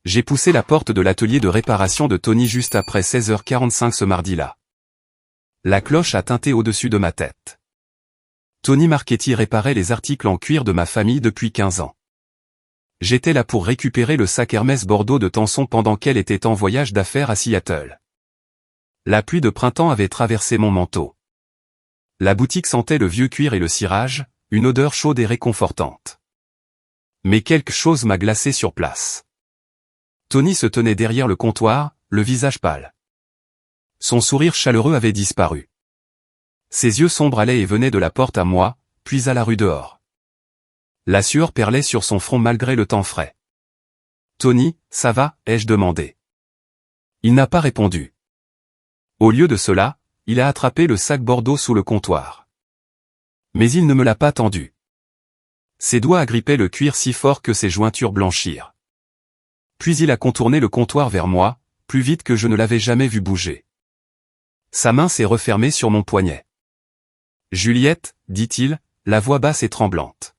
J'ai poussé la porte de l'atelier de réparation de Tony juste après 16h45 ce mardi-là. La cloche a tinté au-dessus de ma tête. Tony Marchetti réparait les articles en cuir de ma famille depuis 15 ans. J'étais là pour récupérer le sac Hermès Bordeaux de Tenson pendant qu'elle était en voyage d'affaires à Seattle. La pluie de printemps avait traversé mon manteau. La boutique sentait le vieux cuir et le cirage, une odeur chaude et réconfortante. Mais quelque chose m'a glacé sur place. Tony se tenait derrière le comptoir, le visage pâle. Son sourire chaleureux avait disparu. Ses yeux sombres allaient et venaient de la porte à moi, puis à la rue dehors. La sueur perlait sur son front malgré le temps frais. « Tony, ça va ?» ai-je demandé. Il n'a pas répondu. Au lieu de cela, il a attrapé le sac Bordeaux sous le comptoir. Mais il ne me l'a pas tendu. Ses doigts agrippaient le cuir si fort que ses jointures blanchirent. Puis il a contourné le comptoir vers moi, plus vite que je ne l'avais jamais vu bouger. Sa main s'est refermée sur mon poignet. « Juliette, dit-il, la voix basse et tremblante.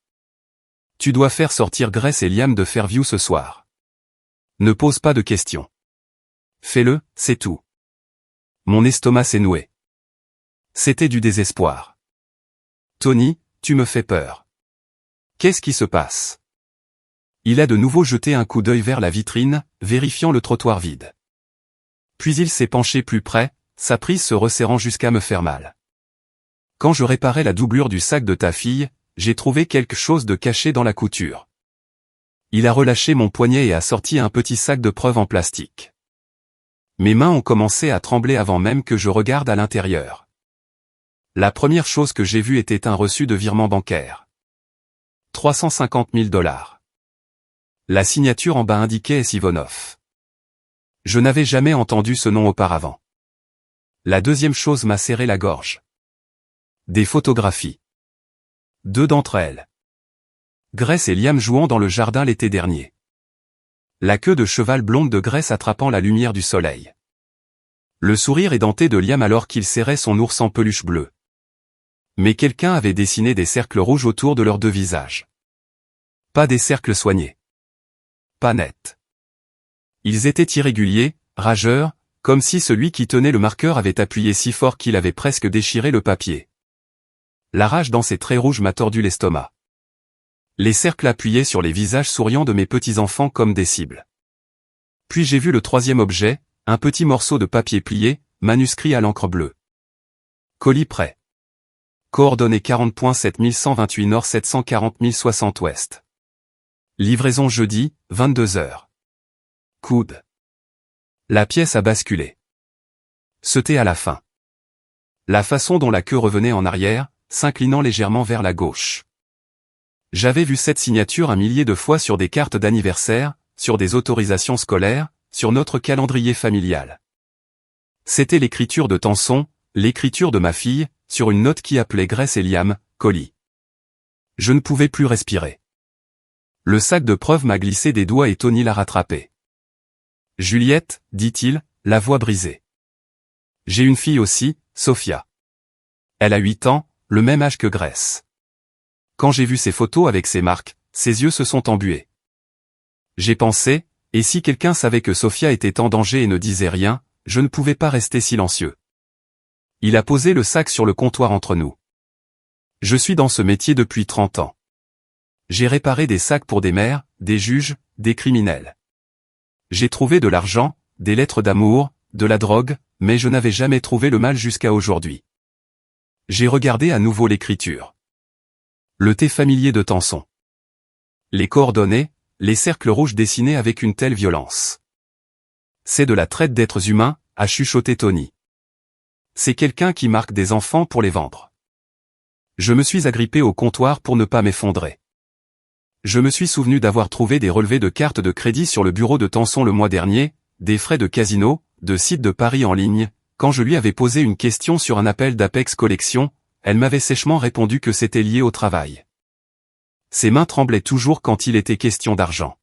Tu dois faire sortir Grace et Liam de Fairview ce soir. Ne pose pas de questions. Fais-le, c'est tout. » Mon estomac s'est noué. C'était du désespoir. « Tony, tu me fais peur. Qu'est-ce qui se passe ?» Il a de nouveau jeté un coup d'œil vers la vitrine, vérifiant le trottoir vide. Puis il s'est penché plus près, sa prise se resserrant jusqu'à me faire mal. « Quand je réparais la doublure du sac de ta fille, j'ai trouvé quelque chose de caché dans la couture. » Il a relâché mon poignet et a sorti un petit sac de preuves en plastique. Mes mains ont commencé à trembler avant même que je regarde à l'intérieur. La première chose que j'ai vue était un reçu de virement bancaire. 350 000 $. La signature en bas indiquait S. Ivonov. Je n'avais jamais entendu ce nom auparavant. La deuxième chose m'a serré la gorge. Des photographies. 2 d'entre elles. Grace et Liam jouant dans le jardin l'été dernier. La queue de cheval blonde de Grace attrapant la lumière du soleil. Le sourire édenté de Liam alors qu'il serrait son ours en peluche bleue. Mais quelqu'un avait dessiné des cercles rouges autour de leurs deux visages. Pas des cercles soignés. Pas nets. Ils étaient irréguliers, rageurs, comme si celui qui tenait le marqueur avait appuyé si fort qu'il avait presque déchiré le papier. La rage dans ses traits rouges m'a tordu l'estomac. Les cercles appuyaient sur les visages souriants de mes petits-enfants comme des cibles. Puis j'ai vu le troisième objet, un petit morceau de papier plié, manuscrit à l'encre bleue. Colis prêt. Coordonnées 40.7128 Nord 740 060 Ouest. Livraison jeudi, 22h. Coude. La pièce a basculé. C'était à la fin. La façon dont la queue revenait en arrière, s'inclinant légèrement vers la gauche. J'avais vu cette signature un millier de fois sur des cartes d'anniversaire, sur des autorisations scolaires, sur notre calendrier familial. C'était l'écriture de Tenson, l'écriture de ma fille, sur une note qui appelait Grace et Liam, colis. Je ne pouvais plus respirer. Le sac de preuves m'a glissé des doigts et Tony l'a rattrapé. « Juliette, dit-il, la voix brisée. J'ai une fille aussi, Sophia. Elle a 8 ans, le même âge que Grace. Quand j'ai vu ses photos avec ses marques, ses yeux se sont embués. J'ai pensé, et si quelqu'un savait que Sophia était en danger et ne disait rien, je ne pouvais pas rester silencieux. » Il a posé le sac sur le comptoir entre nous. « Je suis dans ce métier depuis 30 ans. J'ai réparé des sacs pour des maires, des juges, des criminels. J'ai trouvé de l'argent, des lettres d'amour, de la drogue, mais je n'avais jamais trouvé le mal jusqu'à aujourd'hui. » J'ai regardé à nouveau l'écriture. Le thé familier de Tenson. Les coordonnées, les cercles rouges dessinés avec une telle violence. C'est de la traite d'êtres humains, a chuchoté Tony. C'est quelqu'un qui marque des enfants pour les vendre. Je me suis agrippé au comptoir pour ne pas m'effondrer. Je me suis souvenu d'avoir trouvé des relevés de cartes de crédit sur le bureau de Tenson le mois dernier, des frais de casino, de sites de paris en ligne. Quand je lui avais posé une question sur un appel d'Apex Collection, elle m'avait sèchement répondu que c'était lié au travail. Ses mains tremblaient toujours quand il était question d'argent.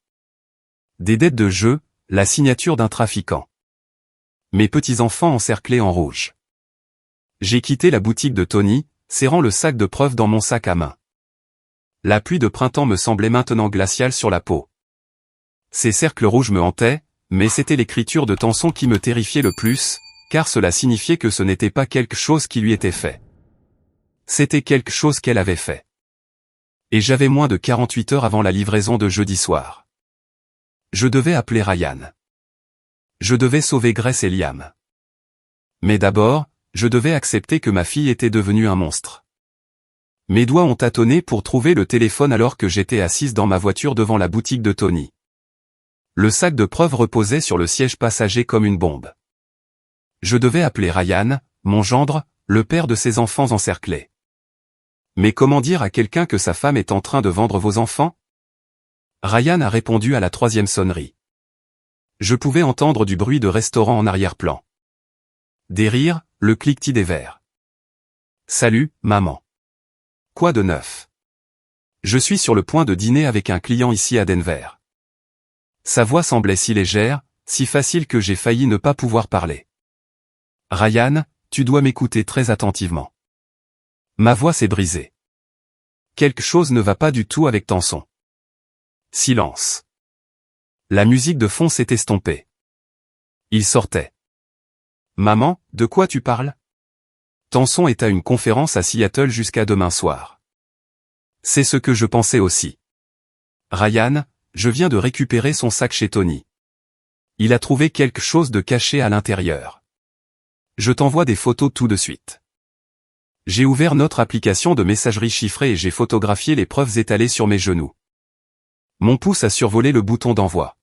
Des dettes de jeu, la signature d'un trafiquant. Mes petits-enfants encerclés en rouge. J'ai quitté la boutique de Tony, serrant le sac de preuves dans mon sac à main. La pluie de printemps me semblait maintenant glaciale sur la peau. Ces cercles rouges me hantaient, mais c'était l'écriture de Tanson qui me terrifiait le plus, car cela signifiait que ce n'était pas quelque chose qui lui était fait. C'était quelque chose qu'elle avait fait. Et j'avais moins de 48 heures avant la livraison de jeudi soir. Je devais appeler Ryan. Je devais sauver Grace et Liam. Mais d'abord, je devais accepter que ma fille était devenue un monstre. Mes doigts ont tâtonné pour trouver le téléphone alors que j'étais assise dans ma voiture devant la boutique de Tony. Le sac de preuves reposait sur le siège passager comme une bombe. Je devais appeler Ryan, mon gendre, le père de ses enfants encerclés. Mais comment dire à quelqu'un que sa femme est en train de vendre vos enfants? Ryan a répondu à la 3e sonnerie. Je pouvais entendre du bruit de restaurant en arrière-plan. Des rires, le cliquetis des verres. Salut, maman. Quoi de neuf? Je suis sur le point de dîner avec un client ici à Denver. Sa voix semblait si légère, si facile que j'ai failli ne pas pouvoir parler. Ryan, tu dois m'écouter très attentivement. Ma voix s'est brisée. Quelque chose ne va pas du tout avec Tanson. Silence. La musique de fond s'est estompée. Il sortait. Maman, de quoi tu parles? Tanson est à une conférence à Seattle jusqu'à demain soir. C'est ce que je pensais aussi. Ryan, je viens de récupérer son sac chez Tony. Il a trouvé quelque chose de caché à l'intérieur. Je t'envoie des photos tout de suite. J'ai ouvert notre application de messagerie chiffrée et j'ai photographié les preuves étalées sur mes genoux. Mon pouce a survolé le bouton d'envoi.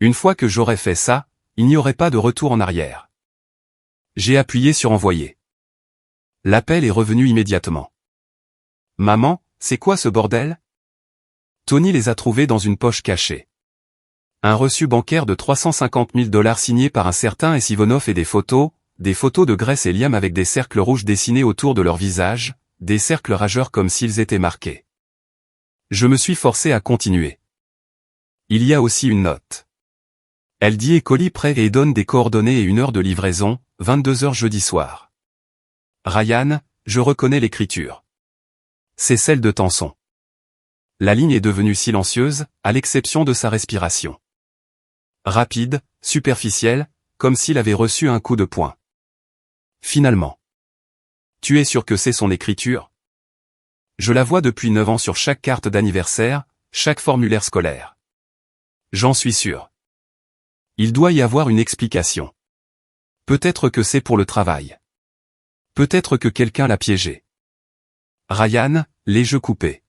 Une fois que j'aurais fait ça, il n'y aurait pas de retour en arrière. J'ai appuyé sur envoyer. L'appel est revenu immédiatement. Maman, c'est quoi ce bordel? Tony les a trouvés dans une poche cachée. Un reçu bancaire de 350 000 $ signé par un certain S. Ivonov et des photos de Grace et Liam avec des cercles rouges dessinés autour de leur visage, des cercles rageurs comme s'ils étaient marqués. Je me suis forcé à continuer. Il y a aussi une note. Elle dit colis prêt et donne des coordonnées et une heure de livraison, 22 h jeudi soir. Ryan, je reconnais l'écriture. C'est celle de Tanson. La ligne est devenue silencieuse, à l'exception de sa respiration. Rapide, superficielle, comme s'il avait reçu un coup de poing. Finalement. Tu es sûr que c'est son écriture? Je la vois depuis 9 ans sur chaque carte d'anniversaire, chaque formulaire scolaire. J'en suis sûr. Il doit y avoir une explication. Peut-être que c'est pour le travail. Peut-être que quelqu'un l'a piégé. Ryan, les jeux coupés.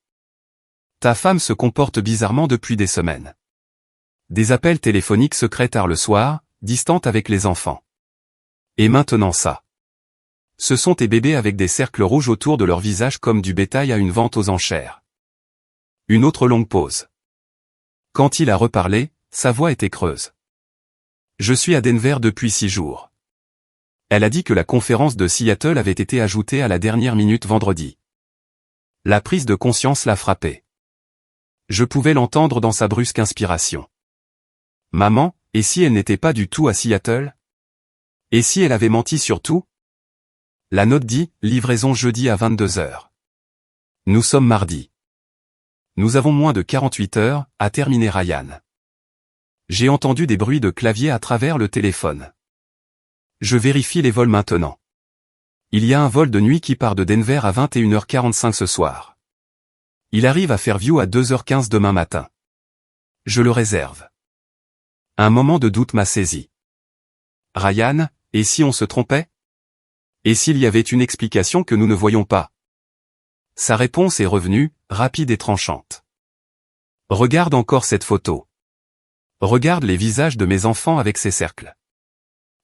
Ta femme se comporte bizarrement depuis des semaines. Des appels téléphoniques secrets tard le soir, distante avec les enfants. Et maintenant ça. Ce sont tes bébés avec des cercles rouges autour de leur visage comme du bétail à une vente aux enchères. Une autre longue pause. Quand il a reparlé, sa voix était creuse. Je suis à Denver depuis 6 jours. Elle a dit que la conférence de Seattle avait été ajoutée à la dernière minute vendredi. La prise de conscience l'a frappé. Je pouvais l'entendre dans sa brusque inspiration. Maman, et si elle n'était pas du tout à Seattle? Et si elle avait menti sur tout? La note dit, livraison jeudi à 22 h. Nous sommes mardi. Nous avons moins de 48 heures, a terminé Ryan. J'ai entendu des bruits de clavier à travers le téléphone. Je vérifie les vols maintenant. Il y a un vol de nuit qui part de Denver à 21 h 45 ce soir. Il arrive à Fairview à 2 h 15 demain matin. Je le réserve. Un moment de doute m'a saisi. Ryan, et si on se trompait? Et s'il y avait une explication que nous ne voyons pas? Sa réponse est revenue, rapide et tranchante. Regarde encore cette photo. Regarde les visages de mes enfants avec ces cercles.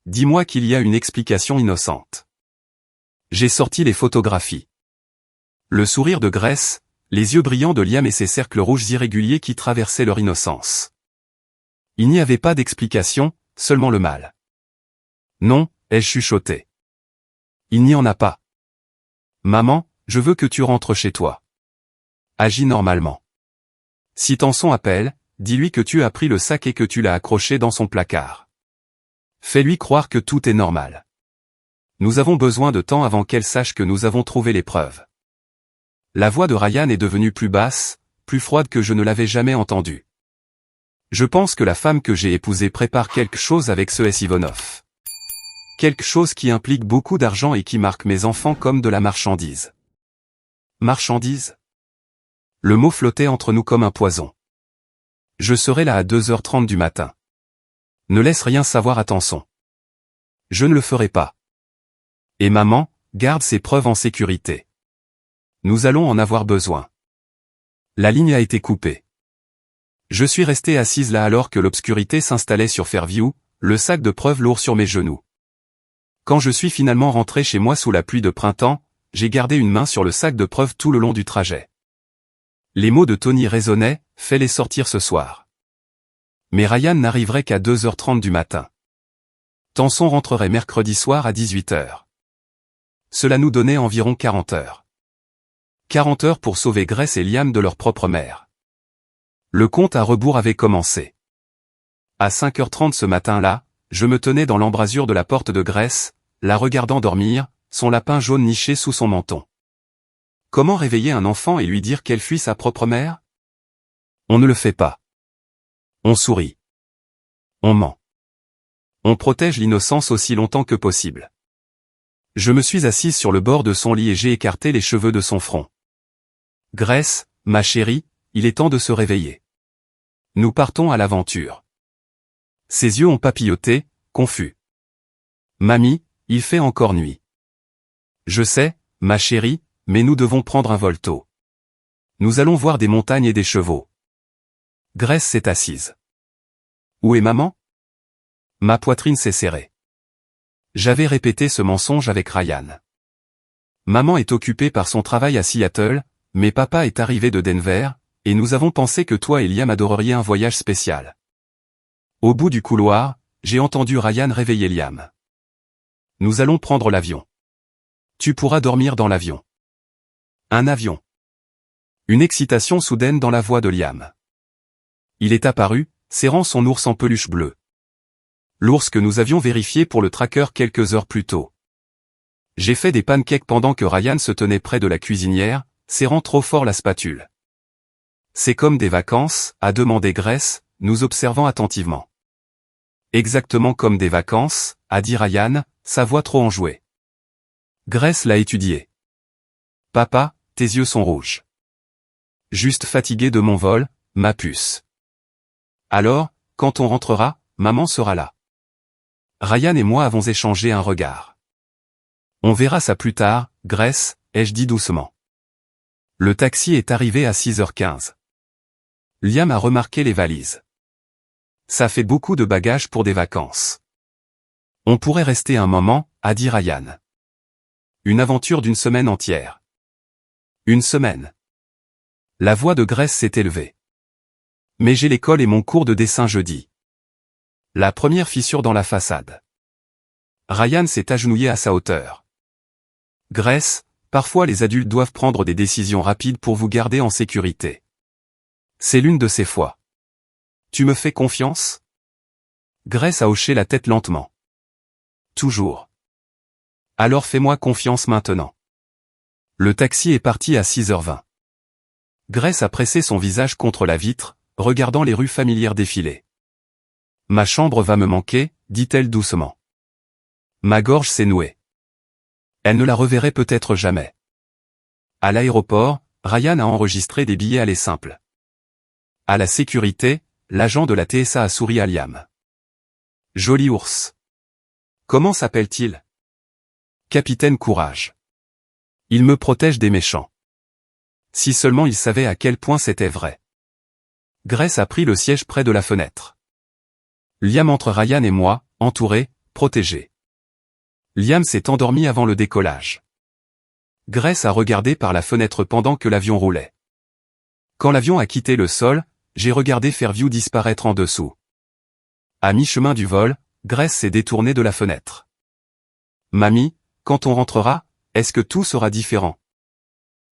Dis-moi qu'il y a une explication innocente. J'ai sorti les photographies. Le sourire de Grace, les yeux brillants de Liam et ces cercles rouges irréguliers qui traversaient leur innocence. Il n'y avait pas d'explication, seulement le mal. Non, ai-je chuchoté. Il n'y en a pas. Maman, je veux que tu rentres chez toi. Agis normalement. Si Tanson appelle, dis-lui que tu as pris le sac et que tu l'as accroché dans son placard. Fais-lui croire que tout est normal. Nous avons besoin de temps avant qu'elle sache que nous avons trouvé les preuves. La voix de Ryan est devenue plus basse, plus froide que je ne l'avais jamais entendue. Je pense que la femme que j'ai épousée prépare quelque chose avec ce S. Ivonov. Quelque chose qui implique beaucoup d'argent et qui marque mes enfants comme de la marchandise. Marchandise? Le mot flottait entre nous comme un poison. Je serai là à 2h30 du matin. Ne laisse rien savoir à Tanson. Je ne le ferai pas. Et maman, garde ses preuves en sécurité. Nous allons en avoir besoin. La ligne a été coupée. Je suis restée assise là alors que l'obscurité s'installait sur Fairview, le sac de preuves lourd sur mes genoux. Quand je suis finalement rentré chez moi sous la pluie de printemps, j'ai gardé une main sur le sac de preuves tout le long du trajet. Les mots de Tony résonnaient, fais-les sortir ce soir. Mais Ryan n'arriverait qu'à 2h30 du matin. Tanson rentrerait mercredi soir à 18h. Cela nous donnait environ 40 heures. 40 heures pour sauver Grace et Liam de leur propre mère. Le compte à rebours avait commencé. À 5h30 ce matin-là, je me tenais dans l'embrasure de la porte de Grace, la regardant dormir, son lapin jaune niché sous son menton. Comment réveiller un enfant et lui dire qu'elle fuit sa propre mère? On ne le fait pas. On sourit. On ment. On protège l'innocence aussi longtemps que possible. Je me suis assise sur le bord de son lit et j'ai écarté les cheveux de son front. Grace, ma chérie, il est temps de se réveiller. Nous partons à l'aventure. Ses yeux ont papilloté, confus. Mamie, il fait encore nuit. Je sais, ma chérie, mais nous devons prendre un vol tôt. Nous allons voir des montagnes et des chevaux. Grace s'est assise. Où est maman? Ma poitrine s'est serrée. J'avais répété ce mensonge avec Ryan. Maman est occupée par son travail à Seattle, mais papa est arrivé de Denver, et nous avons pensé que toi et Liam adoreriez un voyage spécial. Au bout du couloir, j'ai entendu Ryan réveiller Liam. Nous allons prendre l'avion. Tu pourras dormir dans l'avion. Un avion. Une excitation soudaine dans la voix de Liam. Il est apparu, serrant son ours en peluche bleue. L'ours que nous avions vérifié pour le tracker quelques heures plus tôt. J'ai fait des pancakes pendant que Ryan se tenait près de la cuisinière, serrant trop fort la spatule. C'est comme des vacances, a demandé Grace, nous observant attentivement. Exactement comme des vacances, a dit Ryan, sa voix trop enjouée. Grace l'a étudié. Papa, tes yeux sont rouges. Juste fatigué de mon vol, ma puce. Alors, quand on rentrera, maman sera là. Ryan et moi avons échangé un regard. On verra ça plus tard, Grace, ai-je dit doucement. Le taxi est arrivé à 6h15. Liam a remarqué les valises. Ça fait beaucoup de bagages pour des vacances. On pourrait rester un moment, a dit Ryan. Une aventure d'une semaine entière. Une semaine. La voix de Grace s'est élevée. Mais j'ai l'école et mon cours de dessin jeudi. La première fissure dans la façade. Ryan s'est agenouillé à sa hauteur. Grace, parfois les adultes doivent prendre des décisions rapides pour vous garder en sécurité. C'est l'une de ces fois. Tu me fais confiance? Grace a hoché la tête lentement. Toujours. Alors fais-moi confiance maintenant. Le taxi est parti à 6h20. Grace a pressé son visage contre la vitre, regardant les rues familières défiler. Ma chambre va me manquer, dit-elle doucement. Ma gorge s'est nouée. Elle ne la reverrait peut-être jamais. À l'aéroport, Ryan a enregistré des billets aller simples. À la sécurité, l'agent de la TSA a souri à Liam. Joli ours. Comment s'appelle-t-il? Capitaine Courage. Il me protège des méchants. Si seulement il savait à quel point c'était vrai. Grace a pris le siège près de la fenêtre. Liam entre Ryan et moi, entourés, protégés. Liam s'est endormi avant le décollage. Grace a regardé par la fenêtre pendant que l'avion roulait. Quand l'avion a quitté le sol, j'ai regardé Fairview disparaître en dessous. À mi-chemin du vol, Grace s'est détournée de la fenêtre. Mamie, quand on rentrera, est-ce que tout sera différent?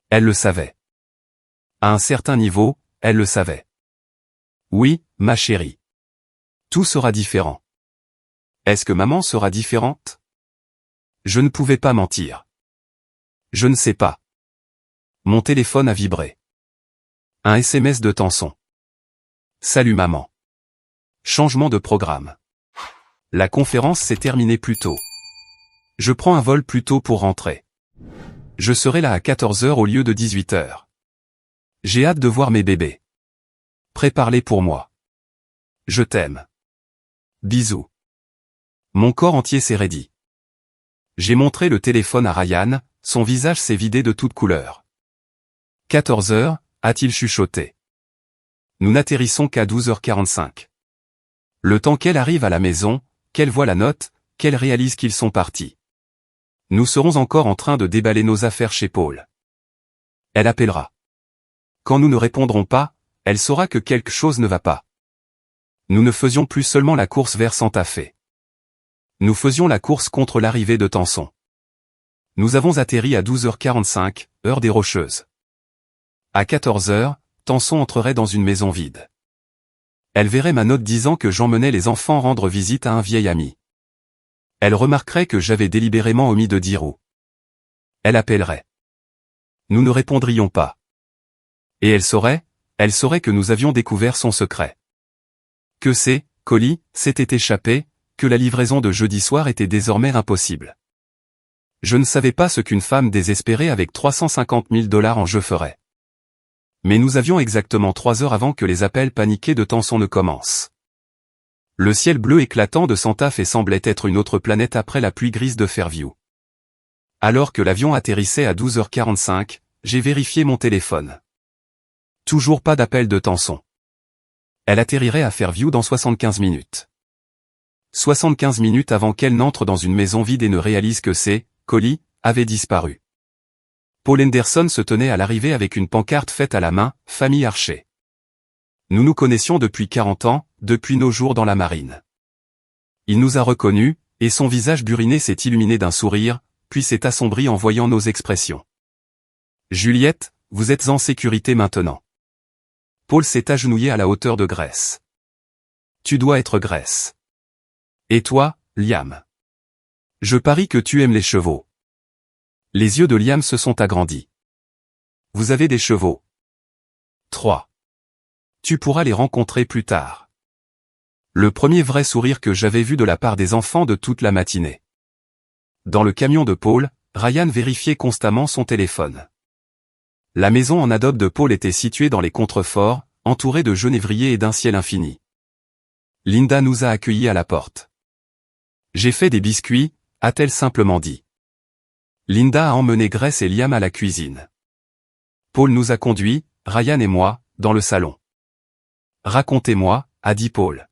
Elle le savait. À un certain niveau, elle le savait. Oui, ma chérie. Tout sera différent. Est-ce que maman sera différente? Je ne pouvais pas mentir. Je ne sais pas. Mon téléphone a vibré. Un SMS de Tanson. Salut maman. Changement de programme. La conférence s'est terminée plus tôt. Je prends un vol plus tôt pour rentrer. Je serai là à 14 heures au lieu de 18 heures. J'ai hâte de voir mes bébés. Prépare-les pour moi. Je t'aime. Bisous. Mon corps entier s'est raidi. J'ai montré le téléphone à Ryan, son visage s'est vidé de toute couleur. 14 heures, a-t-il chuchoté. Nous n'atterrissons qu'à 12h45. Le temps qu'elle arrive à la maison, qu'elle voit la note, qu'elle réalise qu'ils sont partis. Nous serons encore en train de déballer nos affaires chez Paul. Elle appellera. Quand nous ne répondrons pas, elle saura que quelque chose ne va pas. Nous ne faisions plus seulement la course vers Santa Fe. Nous faisions la course contre l'arrivée de Tanson. Nous avons atterri à 12h45, heure des Rocheuses. À 14h, Tanson entrerait dans une maison vide. Elle verrait ma note disant que j'emmenais les enfants rendre visite à un vieil ami. Elle remarquerait que j'avais délibérément omis de dire où. Elle appellerait. Nous ne répondrions pas. Et elle saurait que nous avions découvert son secret. Que ces colis s'étaient échappés, que la livraison de jeudi soir était désormais impossible. Je ne savais pas ce qu'une femme désespérée avec 350 000 $ en jeu ferait. Mais nous avions exactement 3 heures avant que les appels paniqués de Tanson ne commencent. Le ciel bleu éclatant de Santa Fe semblait être une autre planète après la pluie grise de Fairview. Alors que l'avion atterrissait à 12h45, j'ai vérifié mon téléphone. Toujours pas d'appel de Tanson. Elle atterrirait à Fairview dans 75 minutes. 75 minutes avant qu'elle n'entre dans une maison vide et ne réalise que ses colis avaient disparu. Paul Henderson se tenait à l'arrivée avec une pancarte faite à la main, « Famille Archer ». Nous nous connaissions depuis 40 ans, depuis nos jours dans la marine. Il nous a reconnus, et son visage buriné s'est illuminé d'un sourire, puis s'est assombri en voyant nos expressions. « Juliette, vous êtes en sécurité maintenant. » Paul s'est agenouillé à la hauteur de Grace. « Tu dois être Grace. Et toi, Liam? Je parie que tu aimes les chevaux. » Les yeux de Liam se sont agrandis. « Vous avez des chevaux. » 3. Tu pourras les rencontrer plus tard. Le premier vrai sourire que j'avais vu de la part des enfants de toute la matinée. Dans le camion de Paul, Ryan vérifiait constamment son téléphone. La maison en adobe de Paul était située dans les contreforts, entourée de genévriers et d'un ciel infini. Linda nous a accueillis à la porte. « J'ai fait des biscuits », a-t-elle simplement dit. Linda a emmené Grace et Liam à la cuisine. Paul nous a conduits, Ryan et moi, dans le salon. « Racontez-moi », a dit Paul.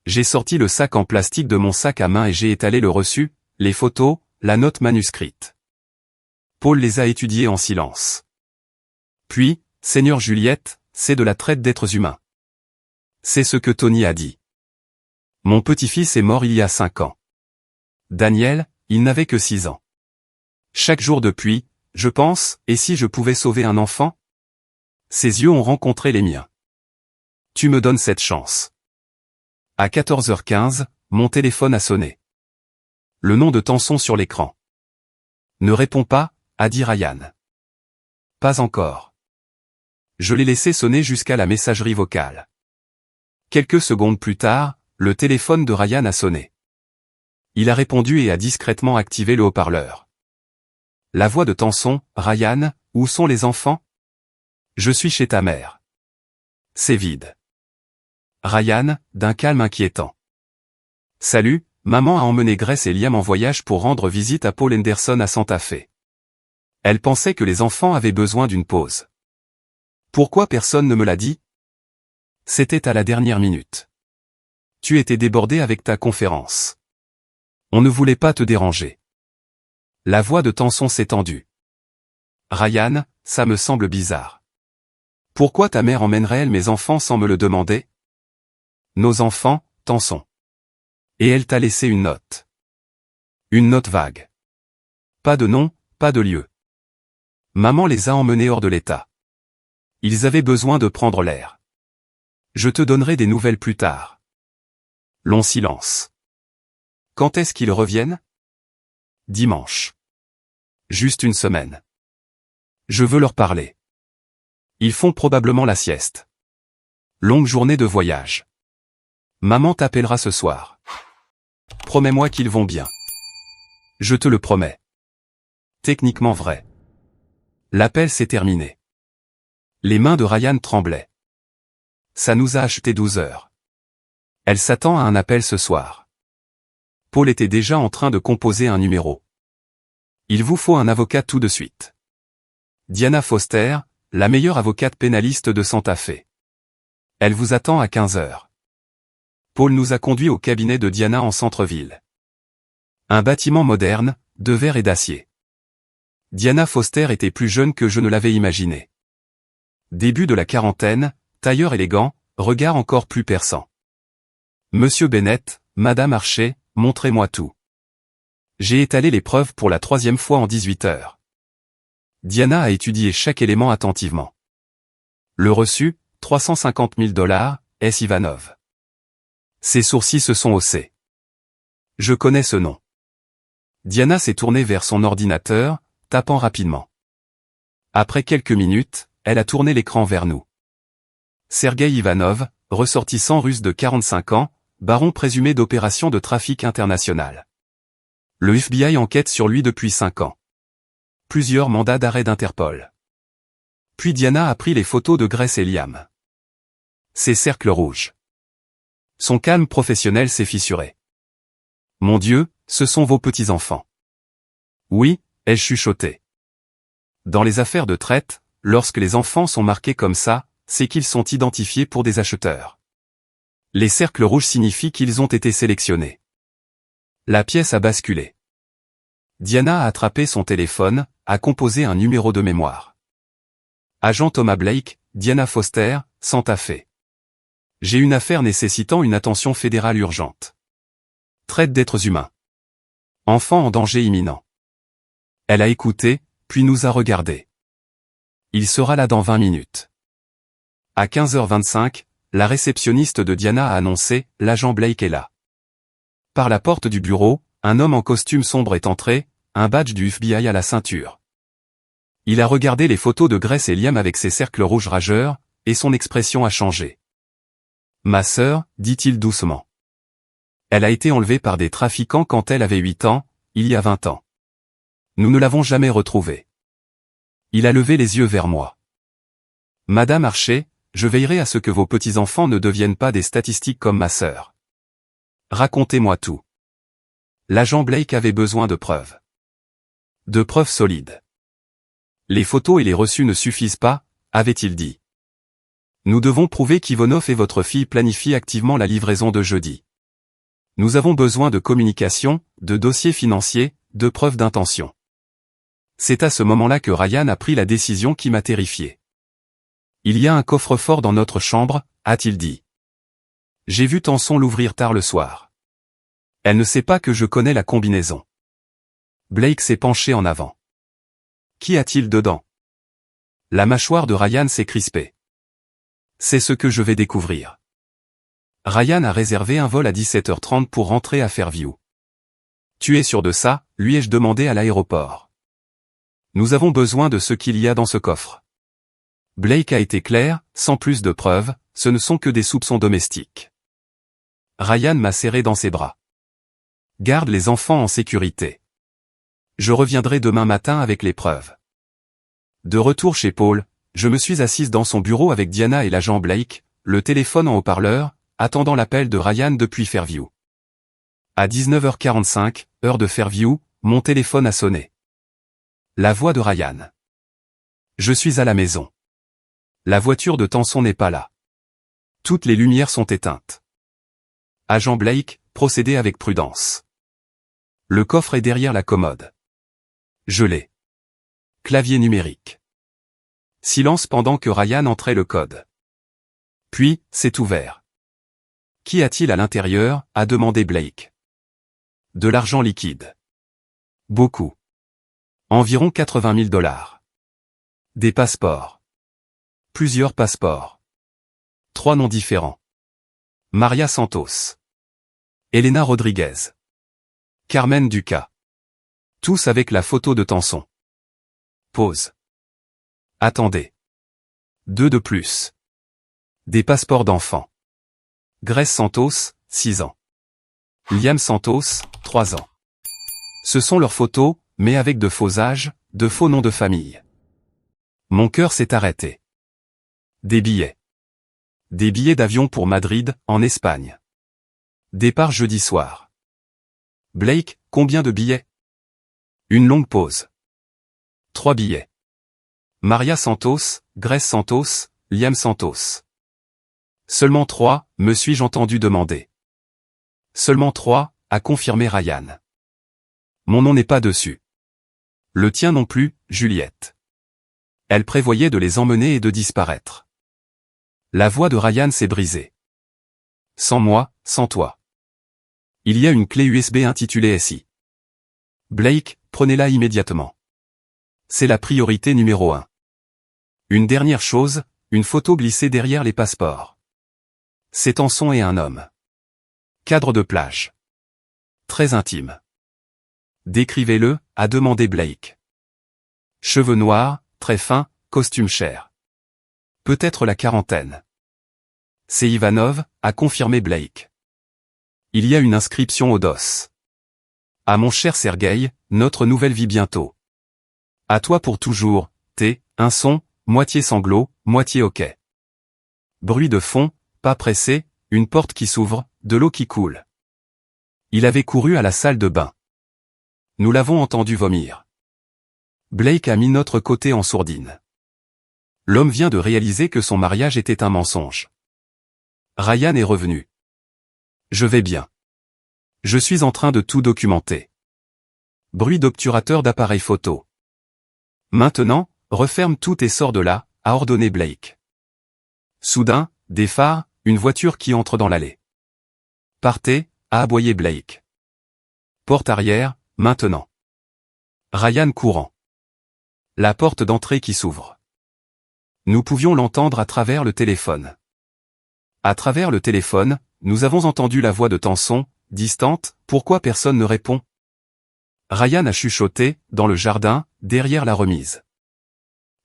J'ai sorti le sac en plastique de mon sac à main et j'ai étalé le reçu, les photos, la note manuscrite. Paul les a étudiées en silence. Puis, « Seigneur Juliette, c'est de la traite d'êtres humains. » C'est ce que Tony a dit. Mon petit-fils est mort il y a 5 ans. Daniel, il n'avait que 6 ans. Chaque jour depuis, je pense, et si je pouvais sauver un enfant? Ses yeux ont rencontré les miens. Tu me donnes cette chance. À 14h15, mon téléphone a sonné. Le nom de Tanson sur l'écran. Ne réponds pas, a dit Ryan. Pas encore. Je l'ai laissé sonner jusqu'à la messagerie vocale. Quelques secondes plus tard, le téléphone de Ryan a sonné. Il a répondu et a discrètement activé le haut-parleur. La voix de Tanson, « Ryan, où sont les enfants? Je suis chez ta mère. C'est vide. » Ryan, d'un calme inquiétant. Salut, maman a emmené Grace et Liam en voyage pour rendre visite à Paul Henderson à Santa Fe. Elle pensait que les enfants avaient besoin d'une pause. Pourquoi personne ne me l'a dit? C'était à la dernière minute. Tu étais débordé avec ta conférence. On ne voulait pas te déranger. La voix de Tanson s'est tendue. Ryan, ça me semble bizarre. Pourquoi ta mère emmènerait-elle mes enfants sans me le demander? Nos enfants, Tanson. Et elle t'a laissé une note. Une note vague. Pas de nom, pas de lieu. Maman les a emmenés hors de l'état. Ils avaient besoin de prendre l'air. Je te donnerai des nouvelles plus tard. Long silence. Quand est-ce qu'ils reviennent? Dimanche. Juste une semaine. Je veux leur parler. Ils font probablement la sieste. Longue journée de voyage. Maman t'appellera ce soir. Promets-moi qu'ils vont bien. Je te le promets. Techniquement vrai. L'appel s'est terminé. Les mains de Ryan tremblaient. Ça nous a acheté 12 heures. Elle s'attend à un appel ce soir. Paul était déjà en train de composer un numéro. Il vous faut un avocat tout de suite. Diana Foster, la meilleure avocate pénaliste de Santa Fe. Elle vous attend à 15 heures. Paul nous a conduits au cabinet de Diana en centre-ville. Un bâtiment moderne, de verre et d'acier. Diana Foster était plus jeune que je ne l'avais imaginé. Début de la quarantaine, tailleur élégant, regard encore plus perçant. Monsieur Bennett, Madame Archer, montrez-moi tout. J'ai étalé les preuves pour la 3e fois en 18 heures. Diana a étudié chaque élément attentivement. Le reçu, 350 000 $, S. Ivanov. Ses sourcils se sont haussés. Je connais ce nom. Diana s'est tournée vers son ordinateur, tapant rapidement. Après quelques minutes, elle a tourné l'écran vers nous. Sergei Ivanov, ressortissant russe de 45 ans, baron présumé d'opérations de trafic international. Le FBI enquête sur lui depuis 5 ans. Plusieurs mandats d'arrêt d'Interpol. Puis Diana a pris les photos de Grace et Liam. Ses cercles rouges. Son calme professionnel s'est fissuré. Mon Dieu, ce sont vos petits-enfants. Oui, ai-je chuchoté. Dans les affaires de traite, lorsque les enfants sont marqués comme ça, c'est qu'ils sont identifiés pour des acheteurs. Les cercles rouges signifient qu'ils ont été sélectionnés. La pièce a basculé. Diana a attrapé son téléphone, a composé un numéro de mémoire. Agent Thomas Blake, Diana Foster, Santa Fe. J'ai une affaire nécessitant une attention fédérale urgente. Traite d'êtres humains. Enfant en danger imminent. Elle a écouté, puis nous a regardés. Il sera là dans 20 minutes. À 15h25, la réceptionniste de Diana a annoncé, l'agent Blake est là. Par la porte du bureau, un homme en costume sombre est entré, un badge du FBI à la ceinture. Il a regardé les photos de Grace et Liam avec ses cercles rouges rageurs, et son expression a changé. Ma sœur, dit-il doucement. Elle a été enlevée par des trafiquants quand elle avait 8 ans, il y a 20 ans. Nous ne l'avons jamais retrouvée. Il a levé les yeux vers moi. Madame Archer, je veillerai à ce que vos petits-enfants ne deviennent pas des statistiques comme ma sœur. Racontez-moi tout. L'agent Blake avait besoin de preuves. De preuves solides. Les photos et les reçus ne suffisent pas, avait-il dit. Nous devons prouver qu'Ivonov et votre fille planifient activement la livraison de jeudi. Nous avons besoin de communication, de dossiers financiers, de preuves d'intention. C'est à ce moment-là que Ryan a pris la décision qui m'a terrifié. Il y a un coffre-fort dans notre chambre, a-t-il dit. J'ai vu Tanson l'ouvrir tard le soir. Elle ne sait pas que je connais la combinaison. Blake s'est penché en avant. Qu'y a-t-il dedans? La mâchoire de Ryan s'est crispée. C'est ce que je vais découvrir. Ryan a réservé un vol à 17h30 pour rentrer à Fairview. Tu es sûr de ça, lui ai-je demandé à l'aéroport. Nous avons besoin de ce qu'il y a dans ce coffre. Blake a été clair, sans plus de preuves, ce ne sont que des soupçons domestiques. Ryan m'a serré dans ses bras. Garde les enfants en sécurité. Je reviendrai demain matin avec les preuves. De retour chez Paul, je me suis assise dans son bureau avec Diana et l'agent Blake, le téléphone en haut-parleur, attendant l'appel de Ryan depuis Fairview. À 19h45, heure de Fairview, mon téléphone a sonné. La voix de Ryan. Je suis à la maison. La voiture de Tanson n'est pas là. Toutes les lumières sont éteintes. Agent Blake, procédez avec prudence. Le coffre est derrière la commode. Je l'ai. Clavier numérique. Silence pendant que Ryan entrait le code. Puis, c'est ouvert. Qu'y a-t-il à l'intérieur, a demandé Blake. De l'argent liquide. Beaucoup. Environ 80 000 $. Des passeports. Plusieurs passeports. 3 noms différents. Maria Santos. Elena Rodriguez. Carmen Duca. Tous avec la photo de Tanson. Pause. Attendez. 2 de plus. Des passeports d'enfants. Grace Santos, 6 ans. Liam Santos, 3 ans. Ce sont leurs photos, mais avec de faux âges, de faux noms de famille. Mon cœur s'est arrêté. Des billets. Des billets d'avion pour Madrid, en Espagne. Départ jeudi soir. Blake, combien de billets? Une longue pause. 3 billets. Maria Santos, Grace Santos, Liam Santos. Seulement 3, me suis-je entendu demander. Seulement 3, a confirmé Ryan. Mon nom n'est pas dessus. Le tien non plus, Juliette. Elle prévoyait de les emmener et de disparaître. La voix de Ryan s'est brisée. Sans moi, sans toi. Il y a une clé USB intitulée SI. Blake, prenez-la immédiatement. C'est la priorité numéro 1. Une dernière chose, une photo glissée derrière les passeports. C'est Tanson et un homme. Cadre de plage. Très intime. Décrivez-le, a demandé Blake. Cheveux noirs, très fins, costume cher. Peut-être la quarantaine. C'est Ivanov, a confirmé Blake. Il y a une inscription au dos. À mon cher Sergueï, notre nouvelle vie bientôt. À toi pour toujours, un son, moitié sanglot, moitié hoquet. Bruit de fond, pas pressé, une porte qui s'ouvre, de l'eau qui coule. Il avait couru à la salle de bain. Nous l'avons entendu vomir. Blake a mis notre côté en sourdine. L'homme vient de réaliser que son mariage était un mensonge. Ryan est revenu. Je vais bien. Je suis en train de tout documenter. Bruit d'obturateur d'appareil photo. Maintenant, referme tout et sors de là, a ordonné Blake. Soudain, des phares, une voiture qui entre dans l'allée. Partez, a aboyé Blake. Porte arrière, maintenant. Ryan courant. La porte d'entrée qui s'ouvre. Nous pouvions l'entendre à travers le téléphone. À travers le téléphone, nous avons entendu la voix de Tanson, distante, pourquoi personne ne répond? Ryan a chuchoté, dans le jardin, derrière la remise.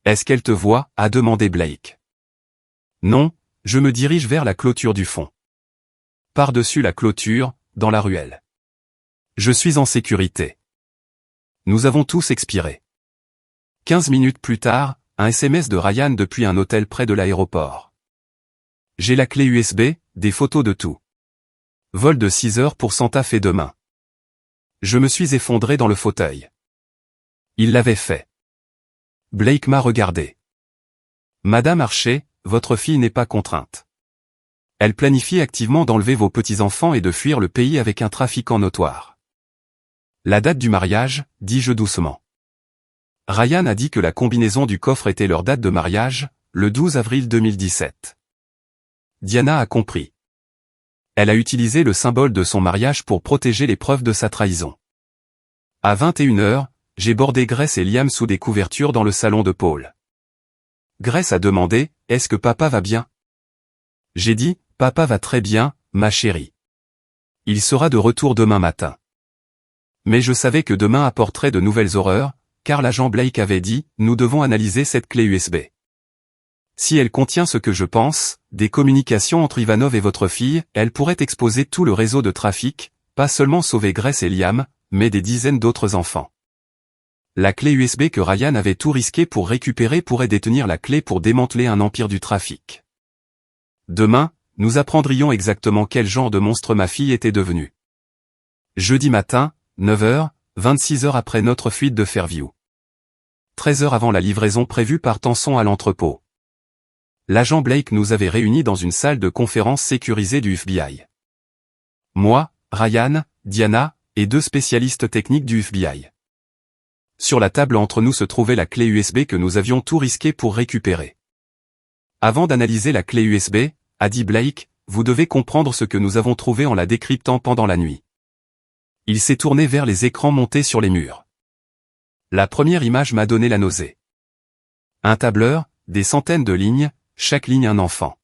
Est-ce qu'elle te voit? A demandé Blake. Non, je me dirige vers la clôture du fond. Par-dessus la clôture, dans la ruelle. Je suis en sécurité. Nous avons tous expiré. 15 minutes plus tard, un SMS de Ryan depuis un hôtel près de l'aéroport. J'ai la clé USB, des photos de tout. Vol de 6 heures pour Santa Fe demain. Je me suis effondré dans le fauteuil. Il l'avait fait. Blake m'a regardé. Madame Archer, votre fille n'est pas contrainte. Elle planifie activement d'enlever vos petits-enfants et de fuir le pays avec un trafiquant notoire. La date du mariage, dis-je doucement. Ryan a dit que la combinaison du coffre était leur date de mariage, le 12 avril 2017. Diana a compris. Elle a utilisé le symbole de son mariage pour protéger les preuves de sa trahison. À 21h, j'ai bordé Grace et Liam sous des couvertures dans le salon de Paul. Grace a demandé, « Est-ce que papa va bien ?» J'ai dit, « Papa va très bien, ma chérie. Il sera de retour demain matin. » Mais je savais que demain apporterait de nouvelles horreurs, car l'agent Blake avait dit, « Nous devons analyser cette clé USB. Si elle contient ce que je pense, des communications entre Ivanov et votre fille, elle pourrait exposer tout le réseau de trafic, pas seulement sauver Grace et Liam, mais des dizaines d'autres enfants. » La clé USB que Ryan avait tout risqué pour récupérer pourrait détenir la clé pour démanteler un empire du trafic. Demain, nous apprendrions exactement quel genre de monstre ma fille était devenue. Jeudi matin, 9h, 26 heures après notre fuite de Fairview. 13 heures avant la livraison prévue par Tanson à l'entrepôt. L'agent Blake nous avait réunis dans une salle de conférence sécurisée du FBI. Moi, Ryan, Diana, et 2 spécialistes techniques du FBI. Sur la table entre nous se trouvait la clé USB que nous avions tout risqué pour récupérer. Avant d'analyser la clé USB, a dit Blake, vous devez comprendre ce que nous avons trouvé en la décryptant pendant la nuit. Il s'est tourné vers les écrans montés sur les murs. La première image m'a donné la nausée. Un tableur, des centaines de lignes, chaque ligne un enfant.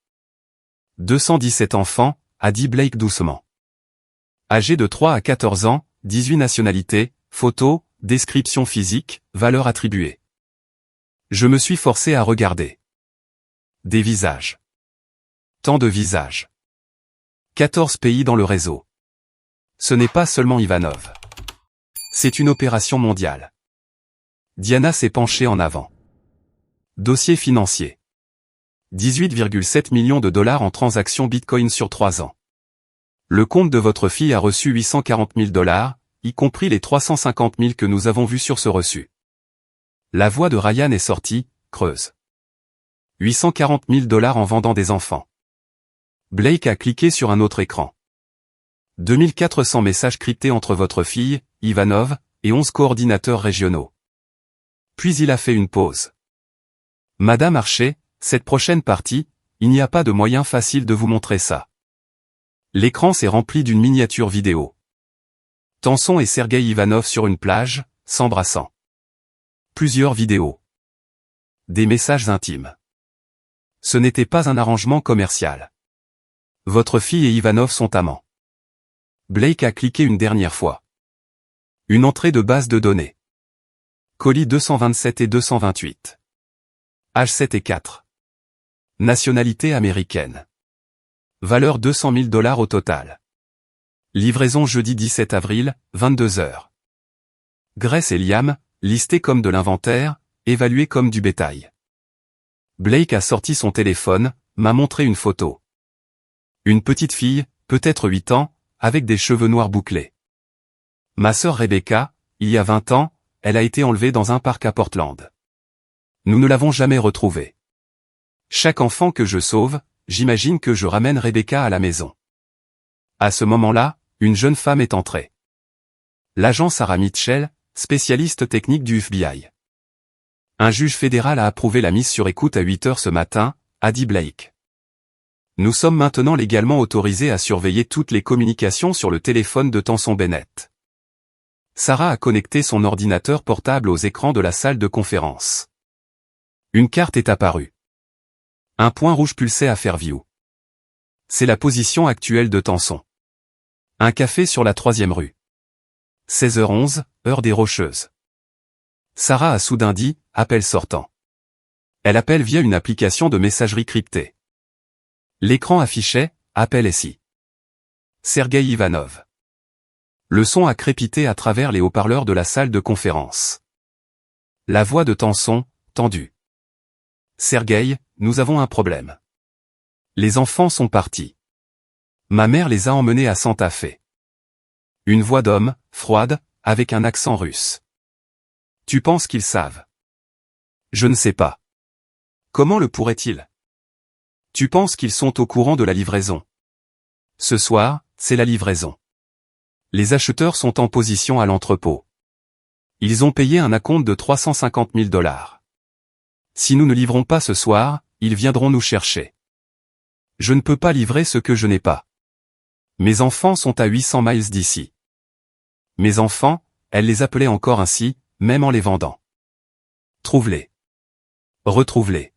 217 enfants, a dit Blake doucement. Âgés de 3 à 14 ans, 18 nationalités, photos, description physique, valeur attribuée. Je me suis forcé à regarder. Des visages. Tant de visages. 14 pays dans le réseau. Ce n'est pas seulement Ivanov. C'est une opération mondiale. Diana s'est penchée en avant. Dossier financier. 18,7 millions de dollars en transactions Bitcoin sur 3 ans. Le compte de votre fille a reçu 840 000 dollars, y compris les 350 000 que nous avons vus sur ce reçu. La voix de Ryan est sortie, creuse. 840 000 dollars en vendant des enfants. Blake a cliqué sur un autre écran. 2400 messages cryptés entre votre fille, Ivanov, et 11 coordinateurs régionaux. Puis il a fait une pause. Madame Archer, cette prochaine partie, il n'y a pas de moyen facile de vous montrer ça. L'écran s'est rempli d'une miniature vidéo. Tenson et Sergueï Ivanov sur une plage, s'embrassant. Plusieurs vidéos. Des messages intimes. Ce n'était pas un arrangement commercial. Votre fille et Ivanov sont amants. Blake a cliqué une dernière fois. Une entrée de base de données. Colis 227 et 228. Âge 7 et 4. Nationalité américaine. Valeur 200 000 dollars au total. Livraison jeudi 17 avril, 22 heures. Grace et Liam, listés comme de l'inventaire, évalués comme du bétail. Blake a sorti son téléphone, m'a montré une photo. Une petite fille, peut-être 8 ans, avec des cheveux noirs bouclés. Ma sœur Rebecca, il y a 20 ans, elle a été enlevée dans un parc à Portland. Nous ne l'avons jamais retrouvée. Chaque enfant que je sauve, j'imagine que je ramène Rebecca à la maison. À ce moment-là, une jeune femme est entrée. L'agent Sarah Mitchell, spécialiste technique du FBI. Un juge fédéral a approuvé la mise sur écoute à 8 heures ce matin, a dit Blake. Nous sommes maintenant légalement autorisés à surveiller toutes les communications sur le téléphone de Tenson Bennett. Sarah a connecté son ordinateur portable aux écrans de la salle de conférence. Une carte est apparue. Un point rouge pulsait à Fairview. C'est la position actuelle de Tenson. Un café sur la 3e rue. 16h11, heure des Rocheuses. Sarah a soudain dit, appel sortant. Elle appelle via une application de messagerie cryptée. L'écran affichait, appel SI. Sergueï Ivanov. Le son a crépité à travers les haut-parleurs de la salle de conférence. La voix de Tenson, tendue. Sergueï, nous avons un problème. Les enfants sont partis. Ma mère les a emmenés à Santa Fe. Une voix d'homme, froide, avec un accent russe. Tu penses qu'ils savent? Je ne sais pas. Comment le pourraient-ils? Tu penses qu'ils sont au courant de la livraison? Ce soir, c'est la livraison. Les acheteurs sont en position à l'entrepôt. Ils ont payé un acompte de 350 000 dollars. Si nous ne livrons pas ce soir, ils viendront nous chercher. Je ne peux pas livrer ce que je n'ai pas. Mes enfants sont à 800 miles d'ici. Mes enfants, elle les appelait encore ainsi, même en les vendant. Trouve-les. Retrouve-les.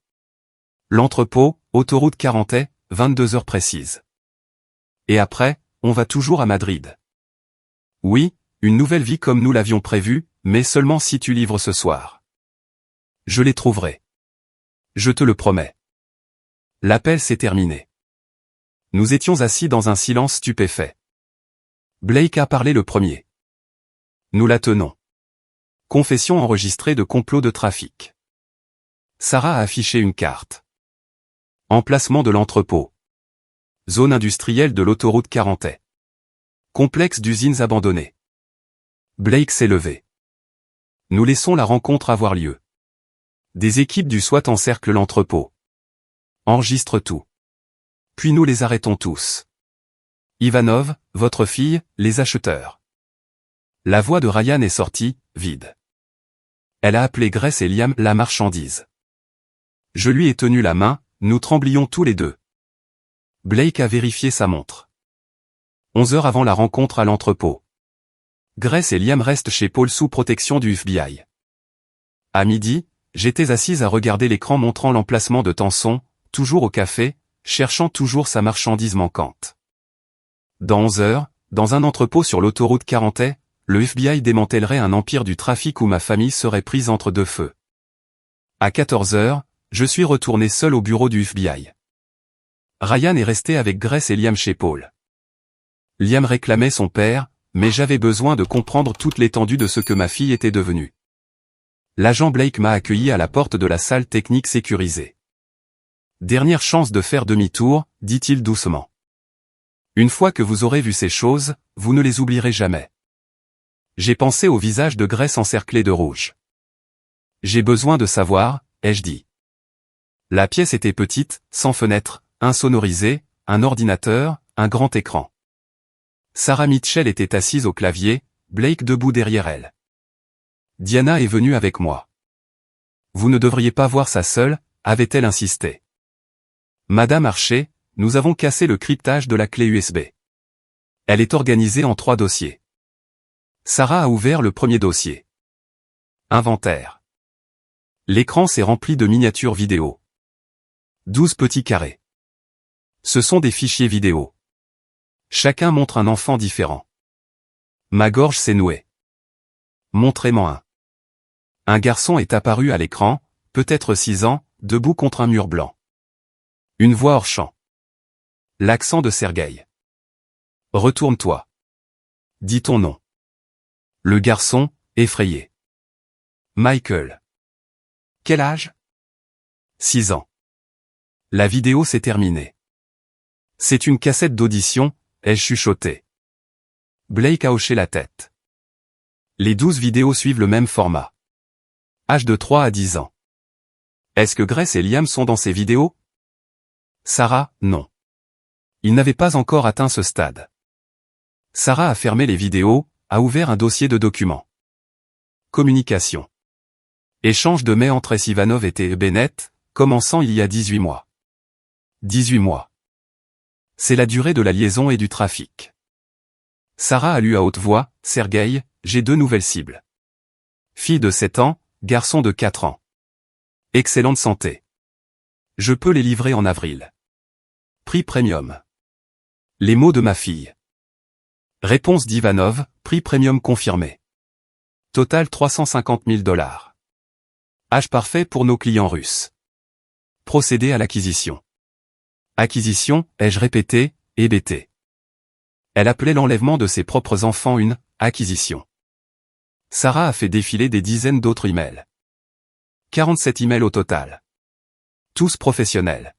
L'entrepôt, autoroute 40, 22 heures précises. Et après, on va toujours à Madrid. Oui, une nouvelle vie comme nous l'avions prévu, mais seulement si tu livres ce soir. Je les trouverai. Je te le promets. L'appel s'est terminé. Nous étions assis dans un silence stupéfait. Blake a parlé le premier. Nous la tenons. Confession enregistrée de complot de trafic. Sarah a affiché une carte. Emplacement de l'entrepôt. Zone industrielle de l'autoroute 40. Complexe d'usines abandonnées. Blake s'est levé. Nous laissons la rencontre avoir lieu. Des équipes du SWAT encerclent l'entrepôt. Enregistre tout. Puis nous les arrêtons tous. Ivanov, votre fille, les acheteurs. La voix de Ryan est sortie, vide. Elle a appelé Grace et Liam la marchandise. Je lui ai tenu la main, nous tremblions tous les deux. Blake a vérifié sa montre. 11 heures avant la rencontre à l'entrepôt. Grace et Liam restent chez Paul sous protection du FBI. À midi, j'étais assise à regarder l'écran montrant l'emplacement de Tenson, toujours au café, cherchant toujours sa marchandise manquante. Dans 11 heures, dans un entrepôt sur l'autoroute 40, le FBI démantèlerait un empire du trafic où ma famille serait prise entre deux feux. À 14 heures, je suis retourné seul au bureau du FBI. Ryan est resté avec Grace et Liam chez Paul. Liam réclamait son père, mais j'avais besoin de comprendre toute l'étendue de ce que ma fille était devenue. L'agent Blake m'a accueilli à la porte de la salle technique sécurisée. Dernière chance de faire demi-tour, dit-il doucement. Une fois que vous aurez vu ces choses, vous ne les oublierez jamais. J'ai pensé au visage de Grace encerclé de rouge. J'ai besoin de savoir, ai-je dit. La pièce était petite, sans fenêtre, insonorisée, un ordinateur, un grand écran. Sarah Mitchell était assise au clavier, Blake debout derrière elle. Diana est venue avec moi. Vous ne devriez pas voir ça seule, avait-elle insisté. Madame Archer, nous avons cassé le cryptage de la clé USB. Elle est organisée en 3 dossiers. Sarah a ouvert le premier dossier. Inventaire. L'écran s'est rempli de miniatures vidéo. 12 petits carrés. Ce sont des fichiers vidéo. Chacun montre un enfant différent. Ma gorge s'est nouée. Montrez-moi un. Un garçon est apparu à l'écran, peut-être 6 ans, debout contre un mur blanc. Une voix hors champ. L'accent de Sergueï. Retourne-toi. Dis ton nom. Le garçon, effrayé. Michael. Quel âge? 6 ans. La vidéo s'est terminée. C'est une cassette d'audition, ai-je chuchoté. Blake a hoché la tête. Les 12 vidéos suivent le même format. Âge de 3 à 10 ans. Est-ce que Grace et Liam sont dans ces vidéos? Sarah, non. Ils n'avaient pas encore atteint ce stade. Sarah a fermé les vidéos, a ouvert un dossier de documents. Communication. Échange de mails entre S. Ivanov et T. Bennett, commençant il y a 18 mois. 18 mois. C'est la durée de la liaison et du trafic. Sarah a lu à haute voix, Sergueï, j'ai 2 nouvelles cibles. Fille de 7 ans, garçon de 4 ans. Excellente santé. Je peux les livrer en avril. Prix premium. Les mots de ma fille. Réponse d'Ivanov, prix premium confirmé. Total 350 000 $. Âge parfait pour nos clients russes. Procéder à l'acquisition. Acquisition, ai-je répété, hébété. Elle appelait l'enlèvement de ses propres enfants une acquisition. Sarah a fait défiler des dizaines d'autres emails. 47 emails au total. Tous professionnels.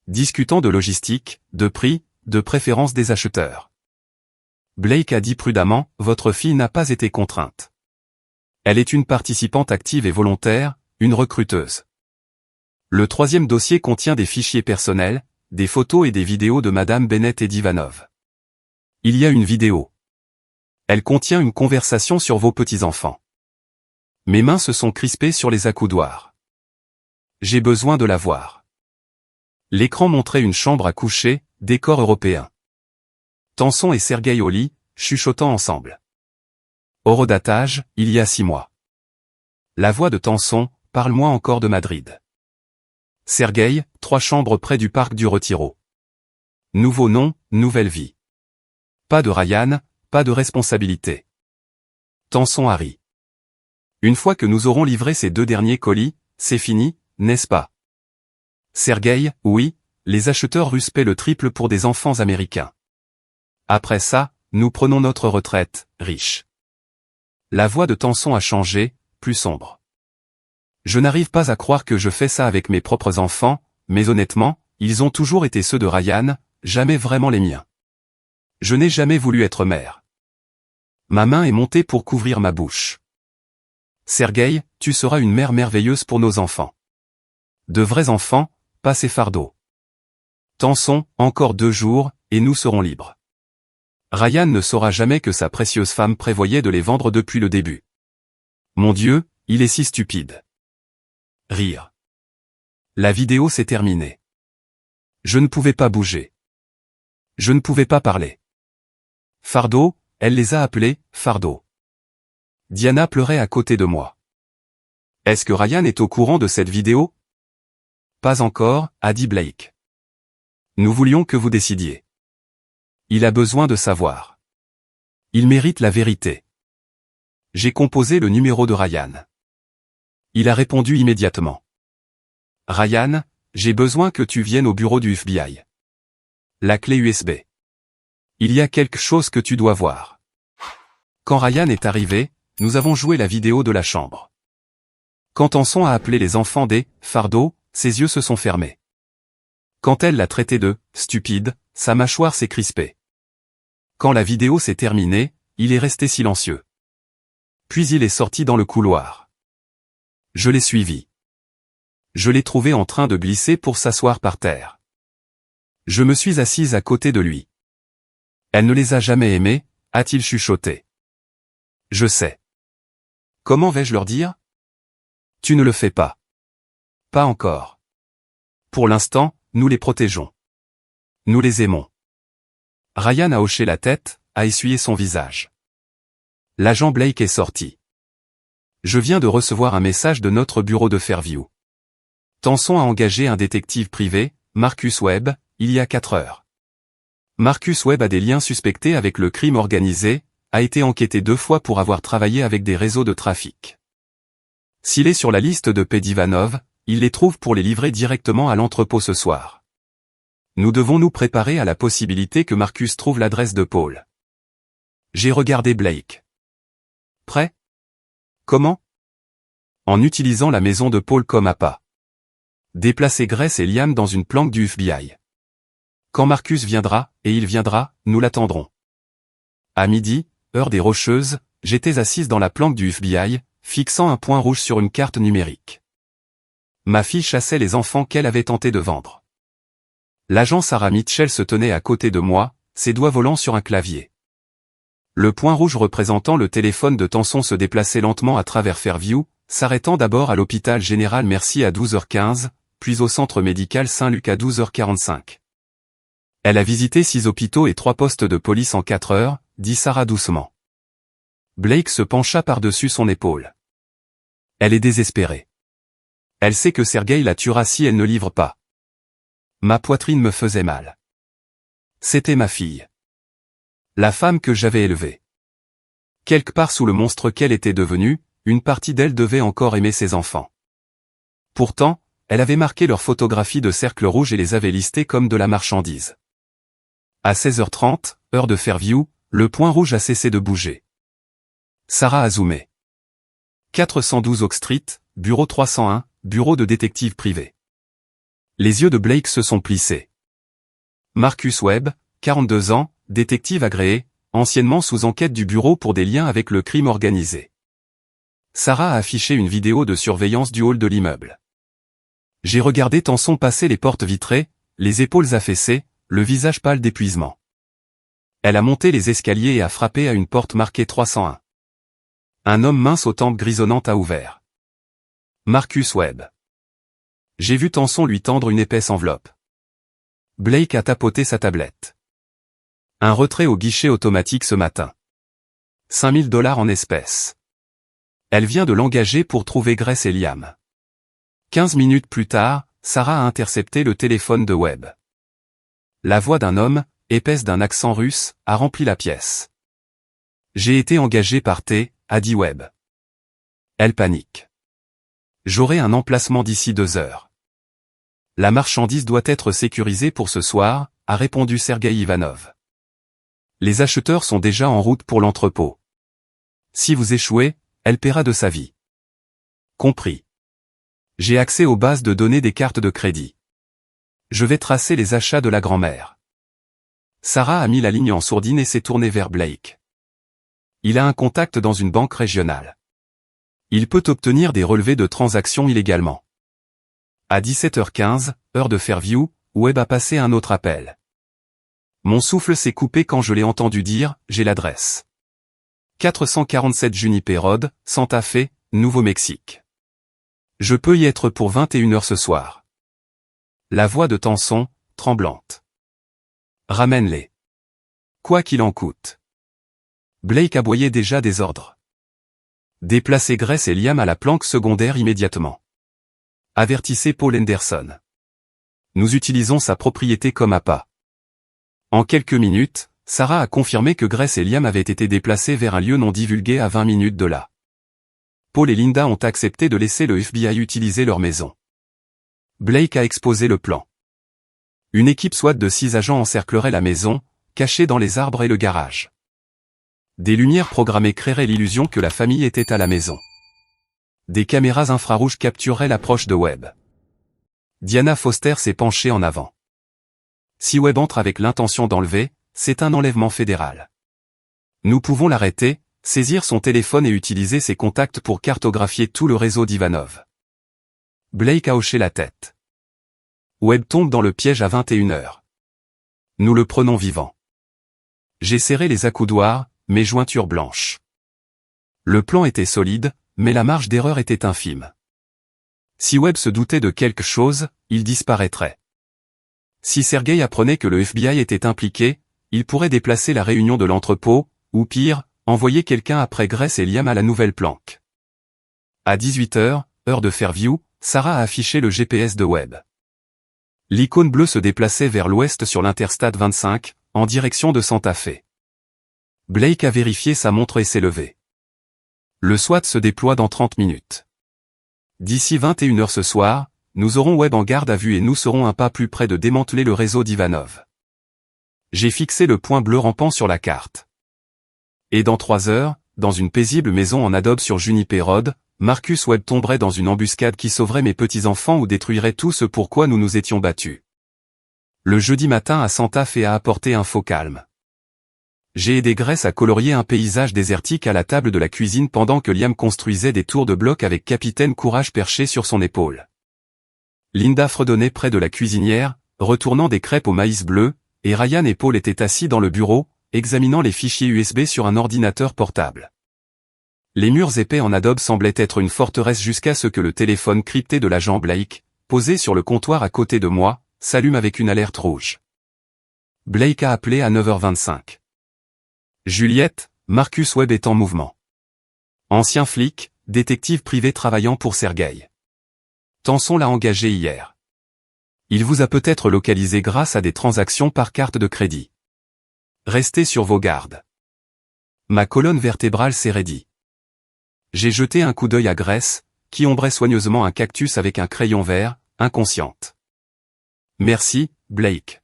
Discutant de logistique, de prix, de préférence des acheteurs. Blake a dit prudemment, votre fille n'a pas été contrainte. Elle est une participante active et volontaire, une recruteuse. Le 3e dossier contient des fichiers personnels, des photos et des vidéos de Madame Bennett et d'Ivanov. Il y a une vidéo. Elle contient une conversation sur vos petits-enfants. Mes mains se sont crispées sur les accoudoirs. J'ai besoin de la voir. L'écran montrait une chambre à coucher, décor européen. Tenson et Sergueï au lit, chuchotant ensemble. Horodatage, il y a 6 mois. La voix de Tenson, parle-moi encore de Madrid. Sergueï, 3 chambres près du parc du Retiro. Nouveau nom, nouvelle vie. Pas de Ryan, pas de responsabilité. Tenson Harry. Une fois que nous aurons livré ces 2 derniers colis, c'est fini, n'est-ce pas? Sergueï, oui, les acheteurs russes paient le triple pour des enfants américains. Après ça, nous prenons notre retraite, riche. La voix de Tenson a changé, plus sombre. Je n'arrive pas à croire que je fais ça avec mes propres enfants, mais honnêtement, ils ont toujours été ceux de Ryan, jamais vraiment les miens. Je n'ai jamais voulu être mère. Ma main est montée pour couvrir ma bouche. Sergueï, tu seras une mère merveilleuse pour nos enfants. De vrais enfants, pas ces fardeaux. Tenson, encore 2 jours, et nous serons libres. Ryan ne saura jamais que sa précieuse femme prévoyait de les vendre depuis le début. Mon Dieu, il est si stupide. Rire. La vidéo s'est terminée. Je ne pouvais pas bouger. Je ne pouvais pas parler. Fardeau, elle les a appelés, Fardeau. Diana pleurait à côté de moi. Est-ce que Ryan est au courant de cette vidéo? Pas encore, a dit Blake. Nous voulions que vous décidiez. Il a besoin de savoir. Il mérite la vérité. J'ai composé le numéro de Ryan. Il a répondu immédiatement. Ryan, j'ai besoin que tu viennes au bureau du FBI. La clé USB. Il y a quelque chose que tu dois voir. Quand Ryan est arrivé, nous avons joué la vidéo de la chambre. Quand Tanson a appelé les enfants des « fardeaux », ses yeux se sont fermés. Quand elle l'a traité de « stupide », sa mâchoire s'est crispée. Quand la vidéo s'est terminée, il est resté silencieux. Puis il est sorti dans le couloir. Je l'ai suivi. Je l'ai trouvé en train de glisser pour s'asseoir par terre. Je me suis assise à côté de lui. Elle ne les a jamais aimés, a-t-il chuchoté. Je sais. Comment vais-je leur dire? Tu ne le fais pas. Pas encore. Pour l'instant, nous les protégeons. Nous les aimons. Ryan a hoché la tête, a essuyé son visage. L'agent Blake est sorti. Je viens de recevoir un message de notre bureau de Fairview. Tanson a engagé un détective privé, Marcus Webb, il y a 4 heures. Marcus Webb a des liens suspectés avec le crime organisé, a été enquêté 2 fois pour avoir travaillé avec des réseaux de trafic. S'il est sur la liste de Pedivanov, il les trouve pour les livrer directement à l'entrepôt ce soir. Nous devons nous préparer à la possibilité que Marcus trouve l'adresse de Paul. J'ai regardé Blake. Prêt? Comment? En utilisant la maison de Paul comme appât. Déplacer Grace et Liam dans une planque du FBI. Quand Marcus viendra, et il viendra, nous l'attendrons. À midi, heure des Rocheuses, j'étais assise dans la planque du FBI, fixant un point rouge sur une carte numérique. Ma fille chassait les enfants qu'elle avait tenté de vendre. L'agent Sarah Mitchell se tenait à côté de moi, ses doigts volant sur un clavier. Le point rouge représentant le téléphone de Tanson se déplaçait lentement à travers Fairview, s'arrêtant d'abord à l'hôpital général Mercy à 12h15, puis au centre médical Saint-Luc à 12h45. Elle a visité 6 hôpitaux et 3 postes de police en 4 heures, dit Sarah doucement. Blake se pencha par-dessus son épaule. Elle est désespérée. Elle sait que Sergueï la tuera si elle ne livre pas. Ma poitrine me faisait mal. C'était ma fille. La femme que j'avais élevée. Quelque part sous le monstre qu'elle était devenue, une partie d'elle devait encore aimer ses enfants. Pourtant, elle avait marqué leurs photographies de cercle rouge et les avait listées comme de la marchandise. À 16h30, heure de Fairview, le point rouge a cessé de bouger. Sarah a zoomé. 412 Oak Street, bureau 301, bureau de détective privé. Les yeux de Blake se sont plissés. Marcus Webb, 42 ans, détective agréé, anciennement sous enquête du bureau pour des liens avec le crime organisé. Sarah a affiché une vidéo de surveillance du hall de l'immeuble. J'ai regardé Tanson passer les portes vitrées, les épaules affaissées, le visage pâle d'épuisement. Elle a monté les escaliers et a frappé à une porte marquée 301. Un homme mince aux tempes grisonnantes a ouvert. Marcus Webb. J'ai vu Tanson lui tendre une épaisse enveloppe. Blake a tapoté sa tablette. Un retrait au guichet automatique ce matin. 5 000 $ en espèces. Elle vient de l'engager pour trouver Grace et Liam. 15 minutes plus tard, Sarah a intercepté le téléphone de Webb. La voix d'un homme, épaisse d'un accent russe, a rempli la pièce. J'ai été engagé par T, a dit Webb. Elle panique. J'aurai un emplacement d'ici 2 heures. La marchandise doit être sécurisée pour ce soir, a répondu Sergueï Ivanov. Les acheteurs sont déjà en route pour l'entrepôt. Si vous échouez, elle paiera de sa vie. Compris. J'ai accès aux bases de données des cartes de crédit. Je vais tracer les achats de la grand-mère. Sarah a mis la ligne en sourdine et s'est tournée vers Blake. Il a un contact dans une banque régionale. Il peut obtenir des relevés de transactions illégalement. À 17h15, heure de Fairview, Webb a passé un autre appel. Mon souffle s'est coupé quand je l'ai entendu dire « J'ai l'adresse. 447 Juniper Road, Santa Fe, Nouveau-Mexique. Je peux y être pour 21h ce soir. » La voix de Tanson, tremblante. Ramène-les. Quoi qu'il en coûte. Blake aboyait déjà des ordres. Déplacez Grace et Liam à la planque secondaire immédiatement. Avertissez Paul Henderson. Nous utilisons sa propriété comme appât. En quelques minutes, Sarah a confirmé que Grace et Liam avaient été déplacés vers un lieu non divulgué à 20 minutes de là. Paul et Linda ont accepté de laisser le FBI utiliser leur maison. Blake a exposé le plan. Une équipe SWAT de 6 agents encerclerait la maison, caché dans les arbres et le garage. Des lumières programmées créeraient l'illusion que la famille était à la maison. Des caméras infrarouges captureraient l'approche de Webb. Diana Foster s'est penchée en avant. Si Webb entre avec l'intention d'enlever, c'est un enlèvement fédéral. Nous pouvons l'arrêter, saisir son téléphone et utiliser ses contacts pour cartographier tout le réseau d'Ivanov. Blake a hoché la tête. Webb tombe dans le piège à 21h. Nous le prenons vivant. J'ai serré les accoudoirs, mes jointures blanches. Le plan était solide, mais la marge d'erreur était infime. Si Webb se doutait de quelque chose, il disparaîtrait. Si Sergei apprenait que le FBI était impliqué, il pourrait déplacer la réunion de l'entrepôt, ou pire, envoyer quelqu'un après Grace et Liam à la nouvelle planque. À 18h, heure de Fairview, Sarah a affiché le GPS de Webb. L'icône bleue se déplaçait vers l'ouest sur l'Interstate 25, en direction de Santa Fe. Blake a vérifié sa montre et s'est levé. Le SWAT se déploie dans 30 minutes. D'ici 21h ce soir, nous aurons Webb en garde à vue et nous serons un pas plus près de démanteler le réseau d'Ivanov. J'ai fixé le point bleu rampant sur la carte. Et dans 3 heures, dans une paisible maison en adobe sur Juniper Road, Marcus Webb tomberait dans une embuscade qui sauverait mes petits-enfants ou détruirait tout ce pourquoi nous nous étions battus. Le jeudi matin à Santa Fe a apporté un faux calme. J'ai aidé Grace à colorier un paysage désertique à la table de la cuisine pendant que Liam construisait des tours de blocs avec Capitaine Courage perché sur son épaule. Linda fredonnait près de la cuisinière, retournant des crêpes au maïs bleu, et Ryan et Paul étaient assis dans le bureau, examinant les fichiers USB sur un ordinateur portable. Les murs épais en adobe semblaient être une forteresse jusqu'à ce que le téléphone crypté de l'agent Blake, posé sur le comptoir à côté de moi, s'allume avec une alerte rouge. Blake a appelé à 9h25. Juliette, Marcus Webb est en mouvement. Ancien flic, détective privé travaillant pour Sergei. Tanson l'a engagé hier. Il vous a peut-être localisé grâce à des transactions par carte de crédit. Restez sur vos gardes. Ma colonne vertébrale s'est raidie. J'ai jeté un coup d'œil à Grace, qui ombrait soigneusement un cactus avec un crayon vert, inconsciente. Merci, Blake.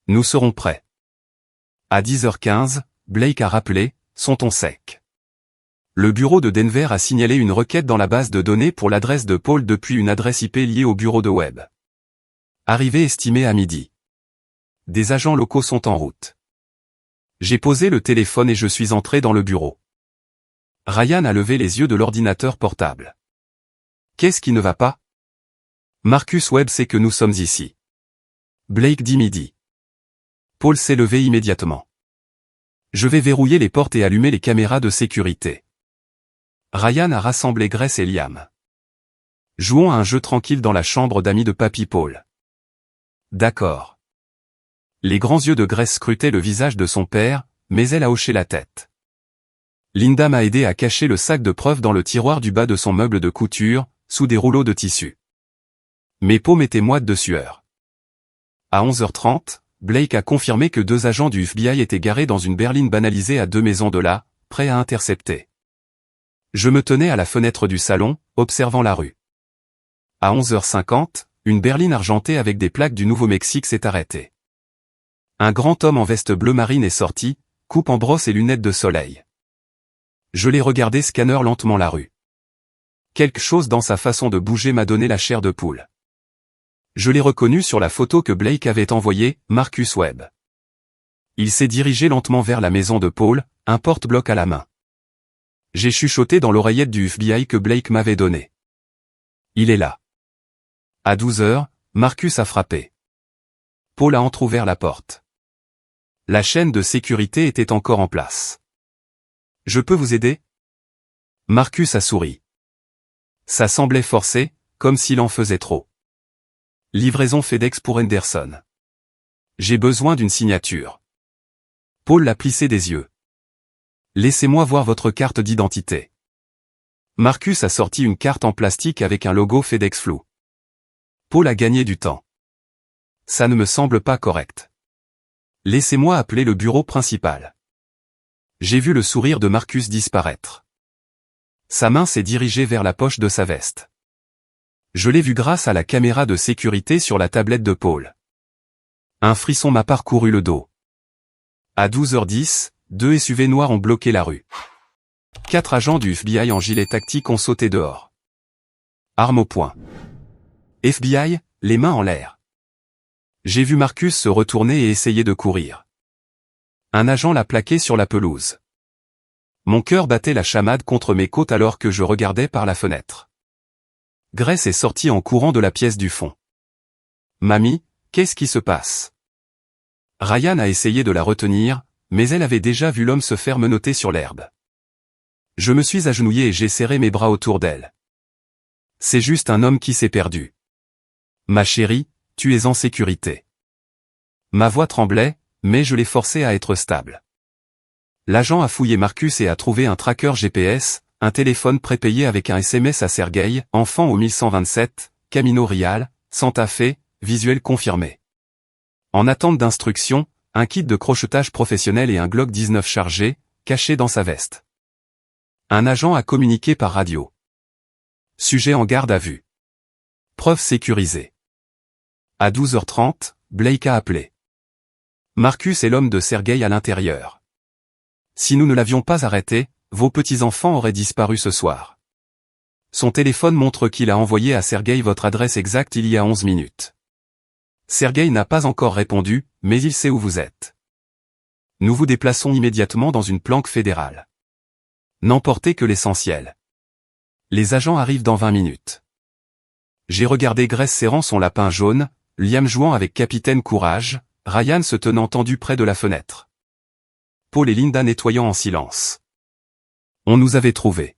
Nous serons prêts. À 10h15, Blake a rappelé, son ton sec. Le bureau de Denver a signalé une requête dans la base de données pour l'adresse de Paul depuis une adresse IP liée au bureau de Webb. Arrivée estimée à midi. Des agents locaux sont en route. J'ai posé le téléphone et je suis entré dans le bureau. Ryan a levé les yeux de l'ordinateur portable. Qu'est-ce qui ne va pas? Marcus Webb sait que nous sommes ici. Blake dit midi. Paul s'est levé immédiatement. Je vais verrouiller les portes et allumer les caméras de sécurité. Ryan a rassemblé Grace et Liam. Jouons à un jeu tranquille dans la chambre d'amis de Papy Paul. D'accord. Les grands yeux de Grace scrutaient le visage de son père, mais elle a hoché la tête. Linda m'a aidé à cacher le sac de preuves dans le tiroir du bas de son meuble de couture, sous des rouleaux de tissu. Mes paumes étaient moites de sueur. À 11h30, Blake a confirmé que 2 agents du FBI étaient garés dans une berline banalisée à 2 maisons de là, prêts à intercepter. Je me tenais à la fenêtre du salon, observant la rue. À 11h50, une berline argentée avec des plaques du Nouveau-Mexique s'est arrêtée. Un grand homme en veste bleu marine est sorti, coupe en brosse et lunettes de soleil. Je l'ai regardé scanner lentement la rue. Quelque chose dans sa façon de bouger m'a donné la chair de poule. Je l'ai reconnu sur la photo que Blake avait envoyée, Marcus Webb. Il s'est dirigé lentement vers la maison de Paul, un porte-bloc à la main. J'ai chuchoté dans l'oreillette du FBI que Blake m'avait donnée. Il est là. À 12h, Marcus a frappé. Paul a entrouvert la porte. La chaîne de sécurité était encore en place. Je peux vous aider? Marcus a souri. Ça semblait forcé, comme s'il en faisait trop. Livraison FedEx pour Henderson. J'ai besoin d'une signature. Paul l'a plissé des yeux. Laissez-moi voir votre carte d'identité. Marcus a sorti une carte en plastique avec un logo FedEx flou. Paul a gagné du temps. Ça ne me semble pas correct. Laissez-moi appeler le bureau principal. J'ai vu le sourire de Marcus disparaître. Sa main s'est dirigée vers la poche de sa veste. Je l'ai vu grâce à la caméra de sécurité sur la tablette de Paul. Un frisson m'a parcouru le dos. À 12h10, 2 SUV noirs ont bloqué la rue. 4 agents du FBI en gilet tactique ont sauté dehors. Arme au poing. FBI, les mains en l'air. J'ai vu Marcus se retourner et essayer de courir. Un agent l'a plaqué sur la pelouse. Mon cœur battait la chamade contre mes côtes alors que je regardais par la fenêtre. Grace est sortie en courant de la pièce du fond. Mamie, qu'est-ce qui se passe? Ryan a essayé de la retenir, mais elle avait déjà vu l'homme se faire menotter sur l'herbe. Je me suis agenouillé et j'ai serré mes bras autour d'elle. C'est juste un homme qui s'est perdu. Ma chérie, tu es en sécurité. Ma voix tremblait, mais je l'ai forcé à être stable. L'agent a fouillé Marcus et a trouvé un tracker GPS, un téléphone prépayé avec un SMS à Sergueï, enfant au 1127, Camino Real, Santa Fe, visuel confirmé. En attente d'instruction, un kit de crochetage professionnel et un Glock 19 chargé, caché dans sa veste. Un agent a communiqué par radio. Sujet en garde à vue. Preuve sécurisée. À 12h30, Blake a appelé. Marcus est l'homme de Sergueï à l'intérieur. Si nous ne l'avions pas arrêté, vos petits-enfants auraient disparu ce soir. Son téléphone montre qu'il a envoyé à Sergueï votre adresse exacte il y a 11 minutes. Sergueï n'a pas encore répondu, mais il sait où vous êtes. Nous vous déplaçons immédiatement dans une planque fédérale. N'emportez que l'essentiel. Les agents arrivent dans 20 minutes. J'ai regardé Grace serrant son lapin jaune, Liam jouant avec Capitaine Courage, Ryan se tenant tendu près de la fenêtre. Paul et Linda nettoyant en silence. On nous avait trouvés.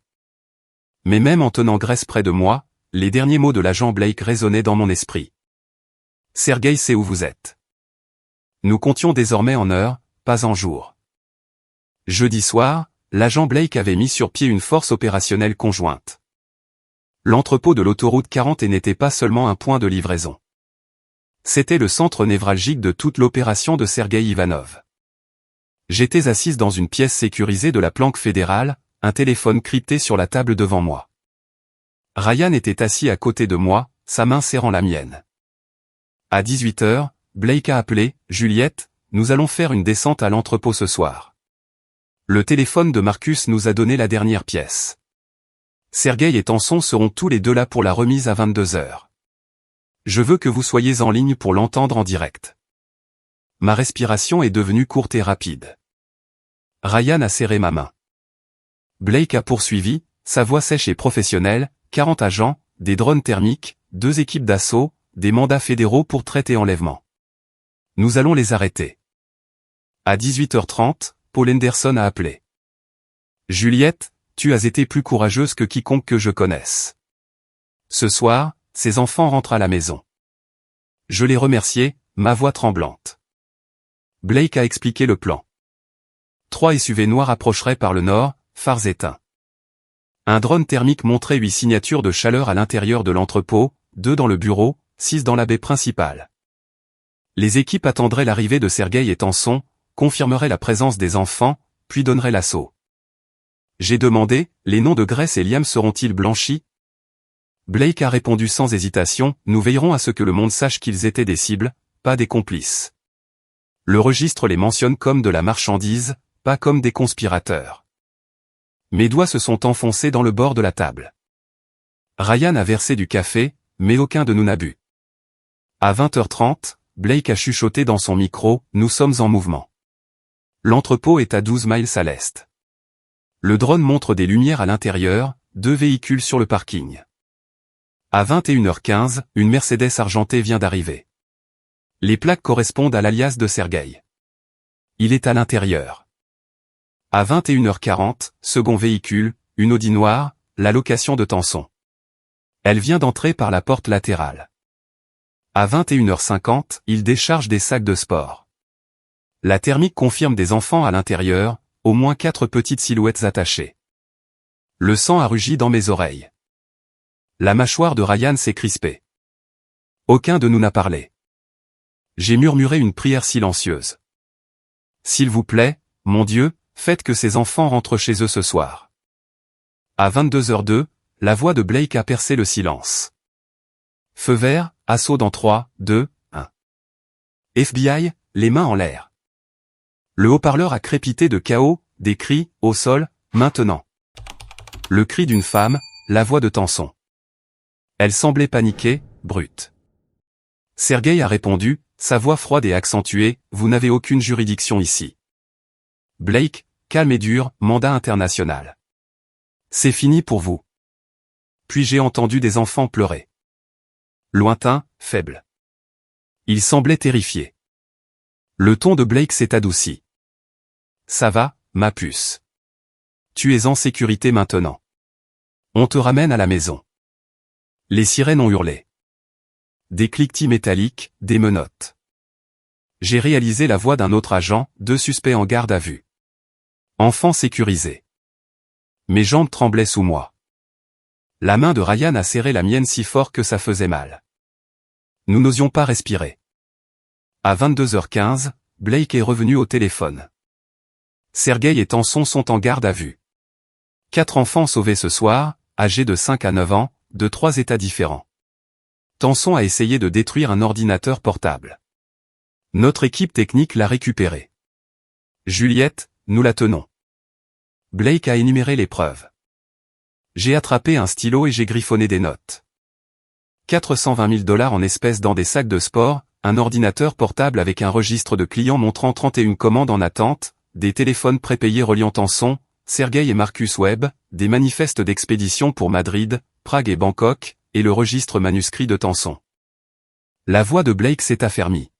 Mais même en tenant Grace près de moi, les derniers mots de l'agent Blake résonnaient dans mon esprit. Sergueï sait où vous êtes. Nous comptions désormais en heures, pas en jours. Jeudi soir, l'agent Blake avait mis sur pied une force opérationnelle conjointe. L'entrepôt de l'autoroute 40 n'était pas seulement un point de livraison. C'était le centre névralgique de toute l'opération de Sergueï Ivanov. J'étais assise dans une pièce sécurisée de la planque fédérale, un téléphone crypté sur la table devant moi. Ryan était assis à côté de moi, sa main serrant la mienne. À 18h, Blake a appelé, « Juliette, nous allons faire une descente à l'entrepôt ce soir. » Le téléphone de Marcus nous a donné la dernière pièce. Sergueï et Tanson seront tous les deux là pour la remise à 22h. Je veux que vous soyez en ligne pour l'entendre en direct. Ma respiration est devenue courte et rapide. Ryan a serré ma main. Blake a poursuivi, sa voix sèche et professionnelle, 40 agents, des drones thermiques, 2 équipes d'assaut, des mandats fédéraux pour traite et enlèvement. Nous allons les arrêter. À 18h30, Paul Henderson a appelé. Juliette, tu as été plus courageuse que quiconque que je connaisse. Ce soir, ces enfants rentrent à la maison. Je les remerciais, ma voix tremblante. Blake a expliqué le plan. 3 SUV noirs approcheraient par le nord, phares éteints. Un drone thermique montrait 8 signatures de chaleur à l'intérieur de l'entrepôt, 2 dans le bureau, 6 dans la baie principale. Les équipes attendraient l'arrivée de Sergueï et Tanson, confirmeraient la présence des enfants, puis donneraient l'assaut. J'ai demandé, les noms de Grace et Liam seront-ils blanchis? Blake a répondu sans hésitation, nous veillerons à ce que le monde sache qu'ils étaient des cibles, pas des complices. Le registre les mentionne comme de la marchandise, pas comme des conspirateurs. Mes doigts se sont enfoncés dans le bord de la table. Ryan a versé du café, mais aucun de nous n'a bu. À 20h30, Blake a chuchoté dans son micro, nous sommes en mouvement. L'entrepôt est à 12 miles à l'est. Le drone montre des lumières à l'intérieur, 2 véhicules sur le parking. À 21h15, une Mercedes argentée vient d'arriver. Les plaques correspondent à l'alias de Sergueï. Il est à l'intérieur. À 21h40, second véhicule, une Audi noire, la location de Tanson. Elle vient d'entrer par la porte latérale. À 21h50, il décharge des sacs de sport. La thermique confirme des enfants à l'intérieur, au moins 4 petites silhouettes attachées. Le sang a rugi dans mes oreilles. La mâchoire de Ryan s'est crispée. Aucun de nous n'a parlé. J'ai murmuré une prière silencieuse. S'il vous plaît, mon Dieu, faites que ces enfants rentrent chez eux ce soir. À 22h02, la voix de Blake a percé le silence. Feu vert, assaut dans 3, 2, 1. FBI, les mains en l'air. Le haut-parleur a crépité de chaos, des cris, au sol, maintenant. Le cri d'une femme, la voix de Tenson. Elle semblait paniquée, brute. Sergueï a répondu, sa voix froide et accentuée, « Vous n'avez aucune juridiction ici. » Blake, calme et dur, mandat international. C'est fini pour vous. Puis j'ai entendu des enfants pleurer. Lointain, faible. Il semblait terrifié. Le ton de Blake s'est adouci. Ça va, ma puce. Tu es en sécurité maintenant. On te ramène à la maison. Les sirènes ont hurlé. Des cliquetis métalliques, des menottes. J'ai réalisé la voix d'un autre agent, 2 suspects en garde à vue. Enfant sécurisé. Mes jambes tremblaient sous moi. La main de Ryan a serré la mienne si fort que ça faisait mal. Nous n'osions pas respirer. À 22h15, Blake est revenu au téléphone. Sergueï et Tenson sont en garde à vue. 4 enfants sauvés ce soir, âgés de 5 à 9 ans, de 3 états différents. Tenson a essayé de détruire un ordinateur portable. Notre équipe technique l'a récupéré. Juliette, nous la tenons. Blake a énuméré les preuves. J'ai attrapé un stylo et j'ai griffonné des notes. 420 000 $ en espèces dans des sacs de sport, un ordinateur portable avec un registre de clients montrant 31 commandes en attente, des téléphones prépayés reliant Tenson, Sergueï et Marcus Webb, des manifestes d'expédition pour Madrid, Prague et Bangkok, et le registre manuscrit de Tenson. La voix de Blake s'est affermie.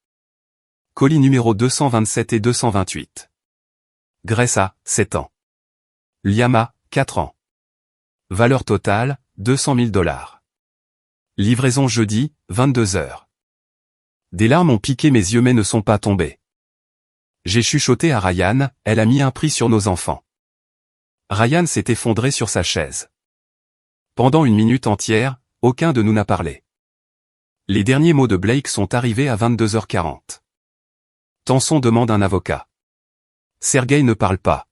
Colis numéro 227 et 228. Gressa, 7 ans. Liama, 4 ans. Valeur totale, 200 000 $. Livraison jeudi, 22h. Des larmes ont piqué mes yeux mais ne sont pas tombées. J'ai chuchoté à Ryan, elle a mis un prix sur nos enfants. Ryan s'est effondré sur sa chaise. Pendant 1 minute entière, aucun de nous n'a parlé. Les derniers mots de Blake sont arrivés à 22h40. Tenson demande un avocat. Sergueï ne parle pas.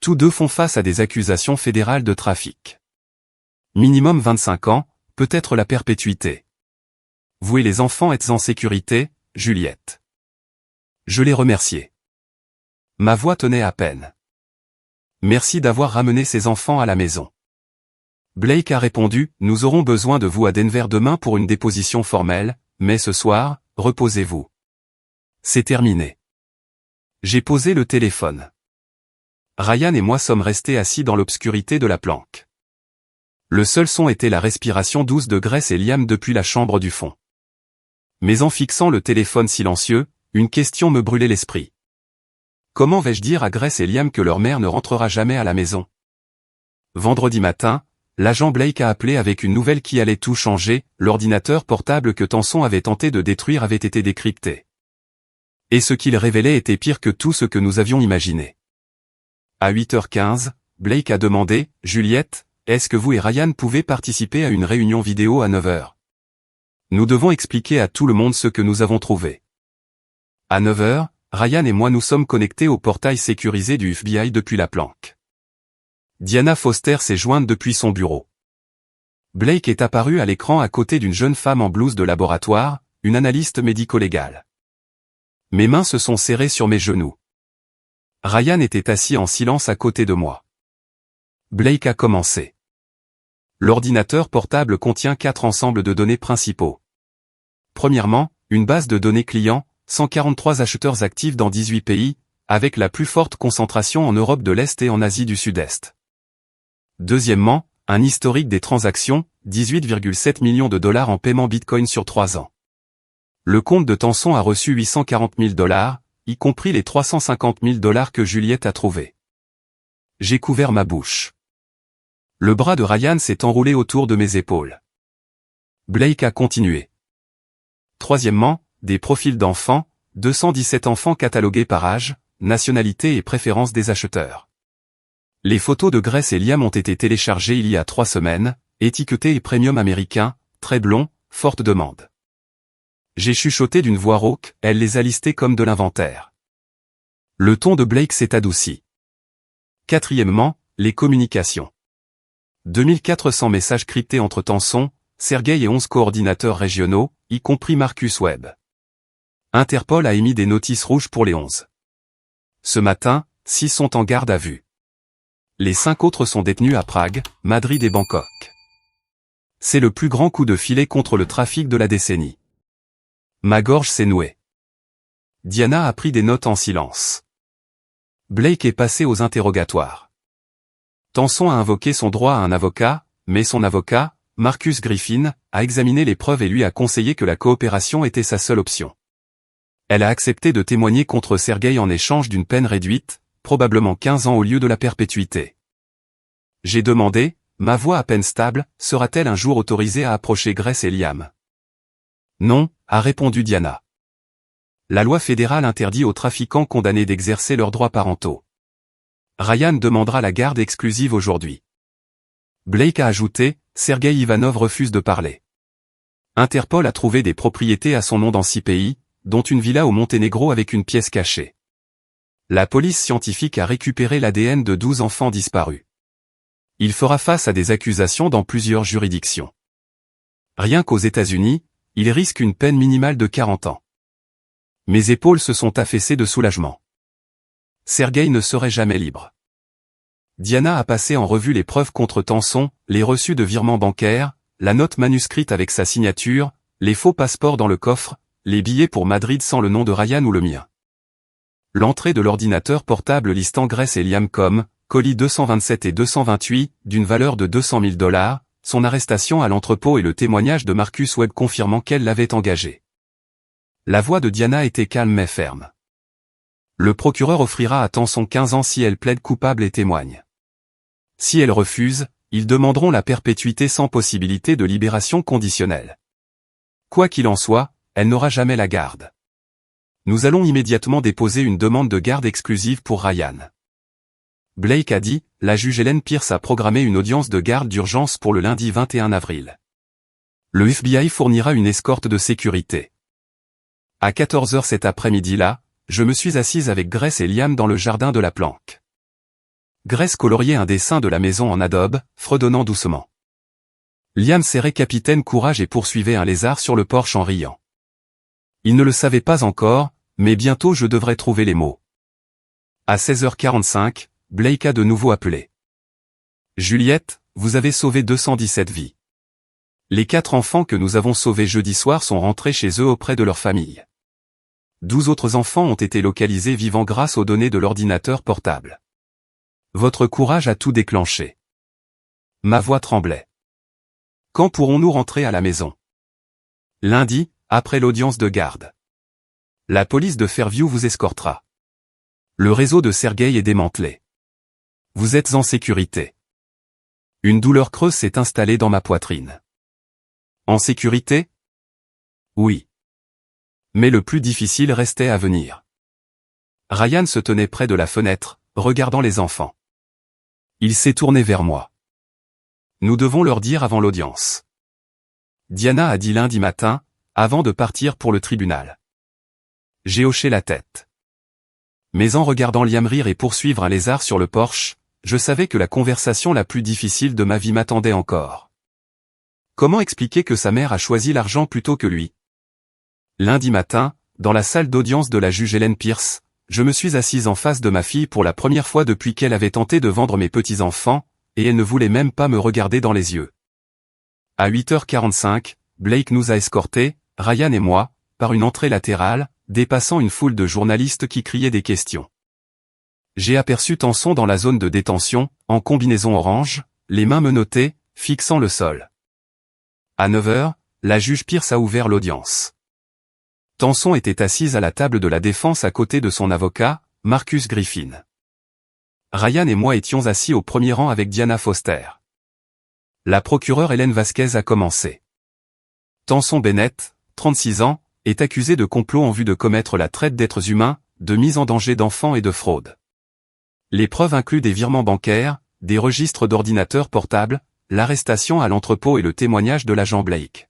Tous deux font face à des accusations fédérales de trafic. Minimum 25 ans, peut-être la perpétuité. Vous et les enfants êtes en sécurité, Juliette. Je l'ai remercié. Ma voix tenait à peine. Merci d'avoir ramené ces enfants à la maison. Blake a répondu, nous aurons besoin de vous à Denver demain pour une déposition formelle, mais ce soir, reposez-vous. C'est terminé. J'ai posé le téléphone. Ryan et moi sommes restés assis dans l'obscurité de la planque. Le seul son était la respiration douce de Grace et Liam depuis la chambre du fond. Mais en fixant le téléphone silencieux, une question me brûlait l'esprit. Comment vais-je dire à Grace et Liam que leur mère ne rentrera jamais à la maison? Vendredi matin, l'agent Blake a appelé avec une nouvelle qui allait tout changer, l'ordinateur portable que Tenson avait tenté de détruire avait été décrypté. Et ce qu'il révélait était pire que tout ce que nous avions imaginé. À 8h15, Blake a demandé, « Juliette, est-ce que vous et Ryan pouvez participer à une réunion vidéo à 9h? Nous devons expliquer à tout le monde ce que nous avons trouvé. » À 9h, Ryan et moi nous sommes connectés au portail sécurisé du FBI depuis la planque. Diana Foster s'est jointe depuis son bureau. Blake est apparu à l'écran à côté d'une jeune femme en blouse de laboratoire, une analyste médico-légale. Mes mains se sont serrées sur mes genoux. Ryan était assis en silence à côté de moi. Blake a commencé. L'ordinateur portable contient 4 ensembles de données principaux. Premièrement, une base de données clients, 143 acheteurs actifs dans 18 pays, avec la plus forte concentration en Europe de l'Est et en Asie du Sud-Est. Deuxièmement, un historique des transactions, 18,7 millions de $ en paiement Bitcoin sur 3 ans. Le compte de Tenson a reçu 840 000 $, y compris les 350 000 $ que Juliette a trouvés. J'ai couvert ma bouche. Le bras de Ryan s'est enroulé autour de mes épaules. Blake a continué. Troisièmement, des profils d'enfants, 217 enfants catalogués par âge, nationalité et préférence des acheteurs. Les photos de Grace et Liam ont été téléchargées il y a 3 semaines, étiquetées et premium américain, très blond, forte demande. J'ai chuchoté d'une voix rauque, elle les a listés comme de l'inventaire. Le ton de Blake s'est adouci. Quatrièmement, les communications. 2400 messages cryptés entre Tenson, Sergueï et 11 coordinateurs régionaux, y compris Marcus Webb. Interpol a émis des notices rouges pour les 11. Ce matin, 6 sont en garde à vue. Les 5 autres sont détenus à Prague, Madrid et Bangkok. C'est le plus grand coup de filet contre le trafic de la décennie. Ma gorge s'est nouée. Diana a pris des notes en silence. Blake est passé aux interrogatoires. Tenson a invoqué son droit à un avocat, mais son avocat, Marcus Griffin, a examiné les preuves et lui a conseillé que la coopération était sa seule option. Elle a accepté de témoigner contre Sergueï en échange d'une peine réduite, probablement 15 ans au lieu de la perpétuité. J'ai demandé, ma voix à peine stable, sera-t-elle un jour autorisée à approcher Grace et Liam? Non, a répondu Diana. La loi fédérale interdit aux trafiquants condamnés d'exercer leurs droits parentaux. Ryan demandera la garde exclusive aujourd'hui. Blake a ajouté, Sergueï Ivanov refuse de parler. Interpol a trouvé des propriétés à son nom dans 6 pays, dont une villa au Monténégro avec une pièce cachée. La police scientifique a récupéré l'ADN de 12 enfants disparus. Il fera face à des accusations dans plusieurs juridictions. Rien qu'aux États-Unis, il risque une peine minimale de 40 ans. Mes épaules se sont affaissées de soulagement. Sergueï ne serait jamais libre. Diana a passé en revue les preuves contre Tenson, les reçus de virements bancaires, la note manuscrite avec sa signature, les faux passeports dans le coffre, les billets pour Madrid sans le nom de Ryan ou le mien. L'entrée de l'ordinateur portable listant Grace et Liam comme colis 227 et 228, d'une valeur de $200 000, son arrestation à l'entrepôt et le témoignage de Marcus Webb confirmant qu'elle l'avait engagé. La voix de Diana était calme mais ferme. Le procureur offrira à Tenson 15 ans si elle plaide coupable et témoigne. Si elle refuse, ils demanderont la perpétuité sans possibilité de libération conditionnelle. Quoi qu'il en soit, elle n'aura jamais la garde. Nous allons immédiatement déposer une demande de garde exclusive pour Ryan. Blake a dit, la juge Helen Pierce a programmé une audience de garde d'urgence pour le lundi 21 avril. Le FBI fournira une escorte de sécurité. À 14h cet après-midi-là, je me suis assise avec Grace et Liam dans le jardin de la planque. Grace coloriait un dessin de la maison en adobe, fredonnant doucement. Liam serrait Capitaine Courage et poursuivait un lézard sur le porche en riant. Il ne le savait pas encore, mais bientôt je devrais trouver les mots. À 16h45, Blake a de nouveau appelé. Juliette, vous avez sauvé 217 vies. Les 4 enfants que nous avons sauvés jeudi soir sont rentrés chez eux auprès de leur famille. 12 autres enfants ont été localisés vivants grâce aux données de l'ordinateur portable. Votre courage a tout déclenché. Ma voix tremblait. Quand pourrons-nous rentrer à la maison? Lundi, après l'audience de garde. La police de Fairview vous escortera. Le réseau de Sergueï est démantelé. Vous êtes en sécurité. Une douleur creuse s'est installée dans ma poitrine. En sécurité? Oui. Mais le plus difficile restait à venir. Ryan se tenait près de la fenêtre, regardant les enfants. Il s'est tourné vers moi. Nous devons leur dire avant l'audience. Diana a dit lundi matin, avant de partir pour le tribunal. J'ai hoché la tête. Mais en regardant Liam rire et poursuivre un lézard sur le porche, je savais que la conversation la plus difficile de ma vie m'attendait encore. Comment expliquer que sa mère a choisi l'argent plutôt que lui? Lundi matin, dans la salle d'audience de la juge Helen Pierce, je me suis assise en face de ma fille pour la première fois depuis qu'elle avait tenté de vendre mes petits-enfants, et elle ne voulait même pas me regarder dans les yeux. À 8h45, Blake nous a escortés, Ryan et moi, par une entrée latérale, dépassant une foule de journalistes qui criaient des questions. J'ai aperçu Tenson dans la zone de détention, en combinaison orange, les mains menottées, fixant le sol. À 9h, la juge Pierce a ouvert l'audience. Tenson était assise à la table de la défense à côté de son avocat, Marcus Griffin. Ryan et moi étions assis au premier rang avec Diana Foster. La procureure Hélène Vasquez a commencé. Tenson Bennett, 36 ans, est accusé de complot en vue de commettre la traite d'êtres humains, de mise en danger d'enfants et de fraude. Les preuves incluent des virements bancaires, des registres d'ordinateurs portables, l'arrestation à l'entrepôt et le témoignage de l'agent Blake.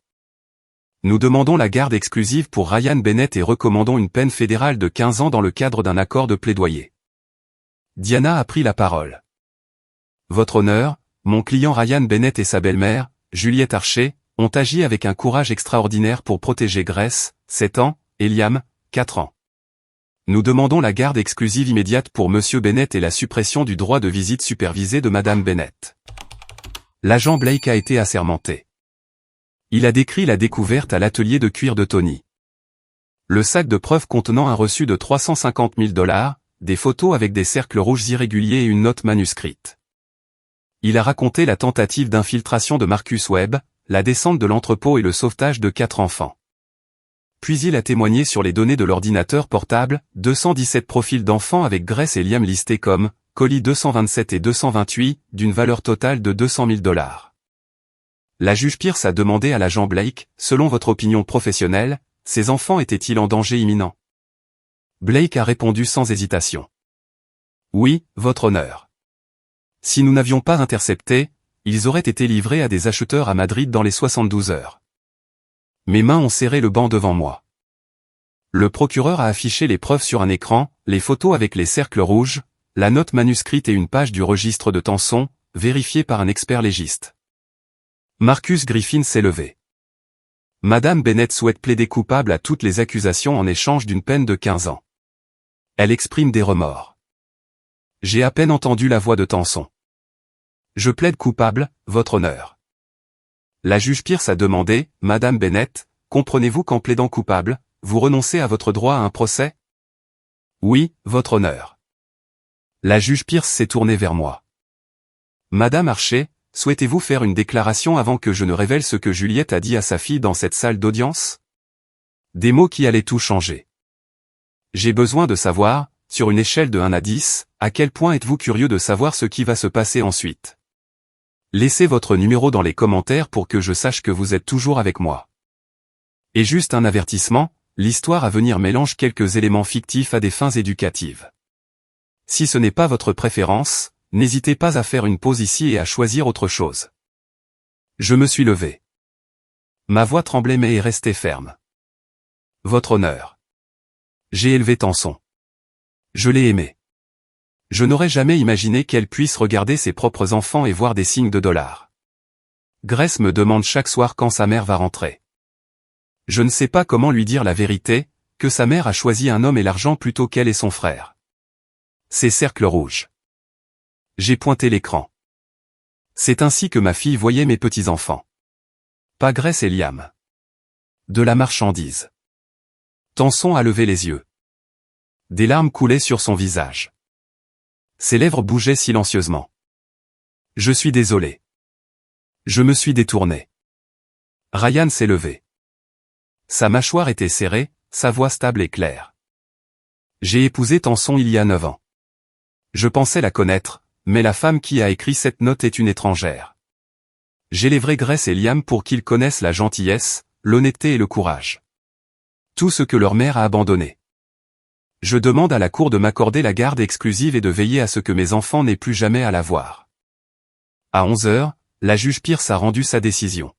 Nous demandons la garde exclusive pour Ryan Bennett et recommandons une peine fédérale de 15 ans dans le cadre d'un accord de plaidoyer. Diana a pris la parole. Votre honneur, mon client Ryan Bennett et sa belle-mère, Juliette Archer, ont agi avec un courage extraordinaire pour protéger Grace, 7 ans, et Liam, 4 ans. Nous demandons la garde exclusive immédiate pour Monsieur Bennett et la suppression du droit de visite supervisée de Madame Bennett. L'agent Blake a été assermenté. Il a décrit la découverte à l'atelier de cuir de Tony. Le sac de preuves contenant un reçu de 350 000 $, des photos avec des cercles rouges irréguliers et une note manuscrite. Il a raconté la tentative d'infiltration de Marcus Webb, la descente de l'entrepôt et le sauvetage de 4 enfants. Puis il a témoigné sur les données de l'ordinateur portable, 217 profils d'enfants avec Grace et Liam listés comme colis 227 et 228, d'une valeur totale de 200 000 $. La juge Pierce a demandé à l'agent Blake, selon votre opinion professionnelle, ces enfants étaient-ils en danger imminent? Blake a répondu sans hésitation. Oui, votre honneur. Si nous n'avions pas intercepté, ils auraient été livrés à des acheteurs à Madrid dans les 72 heures. Mes mains ont serré le banc devant moi. Le procureur a affiché les preuves sur un écran, les photos avec les cercles rouges, la note manuscrite et une page du registre de Tanson, vérifiée par un expert légiste. Marcus Griffin s'est levé. Madame Bennett souhaite plaider coupable à toutes les accusations en échange d'une peine de 15 ans. Elle exprime des remords. J'ai à peine entendu la voix de Tanson. Je plaide coupable, votre honneur. La juge Pierce a demandé, Madame Bennett, comprenez-vous qu'en plaidant coupable, vous renoncez à votre droit à un procès? Oui, votre honneur. La juge Pierce s'est tournée vers moi. Madame Archer, souhaitez-vous faire une déclaration avant que je ne révèle ce que Juliette a dit à sa fille dans cette salle d'audience? Des mots qui allaient tout changer. J'ai besoin de savoir, sur une échelle de 1 à 10, à quel point êtes-vous curieux de savoir ce qui va se passer ensuite? Laissez votre numéro dans les commentaires pour que je sache que vous êtes toujours avec moi. Et juste un avertissement, l'histoire à venir mélange quelques éléments fictifs à des fins éducatives. Si ce n'est pas votre préférence, n'hésitez pas à faire une pause ici et à choisir autre chose. Je me suis levé. Ma voix tremblait mais est restée ferme. Votre honneur. J'ai élevé Tanson. Je l'ai aimé. Je n'aurais jamais imaginé qu'elle puisse regarder ses propres enfants et voir des signes de dollars. Grace me demande chaque soir quand sa mère va rentrer. Je ne sais pas comment lui dire la vérité, que sa mère a choisi un homme et l'argent plutôt qu'elle et son frère. Ces cercles rouges. J'ai pointé l'écran. C'est ainsi que ma fille voyait mes petits-enfants. Pas Grace et Liam. De la marchandise. Tanson a levé les yeux. Des larmes coulaient sur son visage. Ses lèvres bougeaient silencieusement. Je suis désolé. Je me suis détourné. Ryan s'est levé. Sa mâchoire était serrée, sa voix stable et claire. J'ai épousé Tanson il y a 9 ans. Je pensais la connaître, mais la femme qui a écrit cette note est une étrangère. J'élèverai Grace et Liam pour qu'ils connaissent la gentillesse, l'honnêteté et le courage. Tout ce que leur mère a abandonné. Je demande à la cour de m'accorder la garde exclusive et de veiller à ce que mes enfants n'aient plus jamais à la voir. À 11 heures, la juge Pierce a rendu sa décision.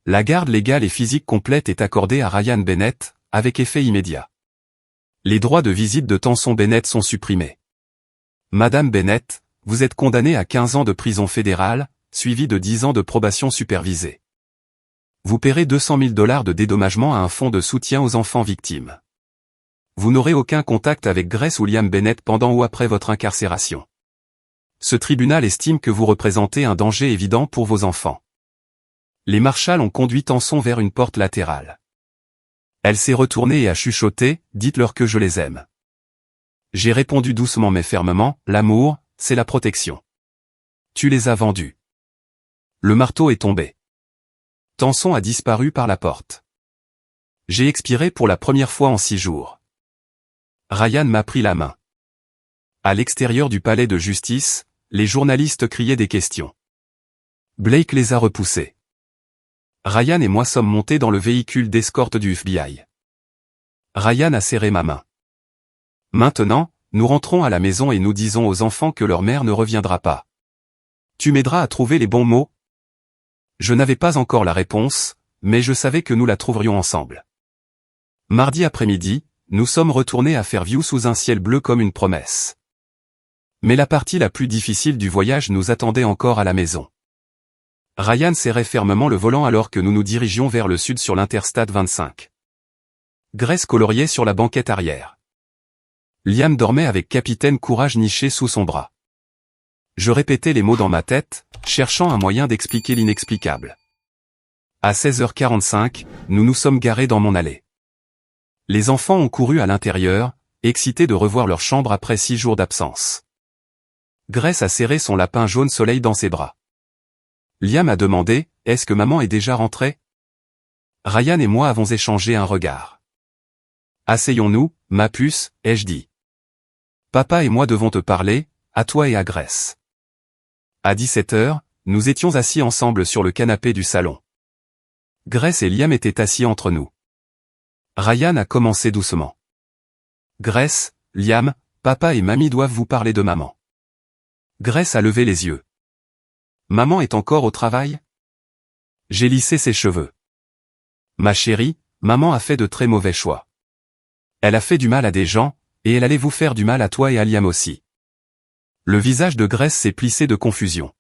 La garde légale et physique complète est accordée à Ryan Bennett, avec effet immédiat. Les droits de visite de Tanson Bennett sont supprimés. Madame Bennett, vous êtes condamnée à 15 ans de prison fédérale, suivi de 10 ans de probation supervisée. Vous paierez 200 000 $ de dédommagement à un fonds de soutien aux enfants victimes. Vous n'aurez aucun contact avec Grace ou Liam Bennett pendant ou après votre incarcération. Ce tribunal estime que vous représentez un danger évident pour vos enfants. Les marshals ont conduit Tanson vers une porte latérale. Elle s'est retournée et a chuchoté, dites-leur que je les aime. J'ai répondu doucement mais fermement, l'amour, c'est la protection. Tu les as vendus. Le marteau est tombé. Tanson a disparu par la porte. J'ai expiré pour la première fois en 6 jours. Ryan m'a pris la main. À l'extérieur du palais de justice, les journalistes criaient des questions. Blake les a repoussés. Ryan et moi sommes montés dans le véhicule d'escorte du FBI. Ryan a serré ma main. Maintenant, nous rentrons à la maison et nous disons aux enfants que leur mère ne reviendra pas. Tu m'aideras à trouver les bons mots? Je n'avais pas encore la réponse, mais je savais que nous la trouverions ensemble. Mardi après-midi, nous sommes retournés à Fairview sous un ciel bleu comme une promesse. Mais la partie la plus difficile du voyage nous attendait encore à la maison. Ryan serrait fermement le volant alors que nous nous dirigions vers le sud sur l'Interstate 25. Grace coloriait sur la banquette arrière. Liam dormait avec Capitaine Courage niché sous son bras. Je répétais les mots dans ma tête, cherchant un moyen d'expliquer l'inexplicable. À 16h45, nous nous sommes garés dans mon allée. Les enfants ont couru à l'intérieur, excités de revoir leur chambre après 6 jours d'absence. Grace a serré son lapin jaune soleil dans ses bras. Liam a demandé, « Est-ce que maman est déjà rentrée ?» Ryan et moi avons échangé un regard. « Asseyons-nous, ma puce, ai-je dit. Papa et moi devons te parler, à toi et à Grace. » À 17h, nous étions assis ensemble sur le canapé du salon. Grace et Liam étaient assis entre nous. Ryan a commencé doucement. « Grace, Liam, papa et mamie doivent vous parler de maman. » Grace a levé les yeux. « Maman est encore au travail ?» J'ai lissé ses cheveux. « Ma chérie, maman a fait de très mauvais choix. Elle a fait du mal à des gens, et elle allait vous faire du mal à toi et à Liam aussi. » Le visage de Grace s'est plissé de confusion.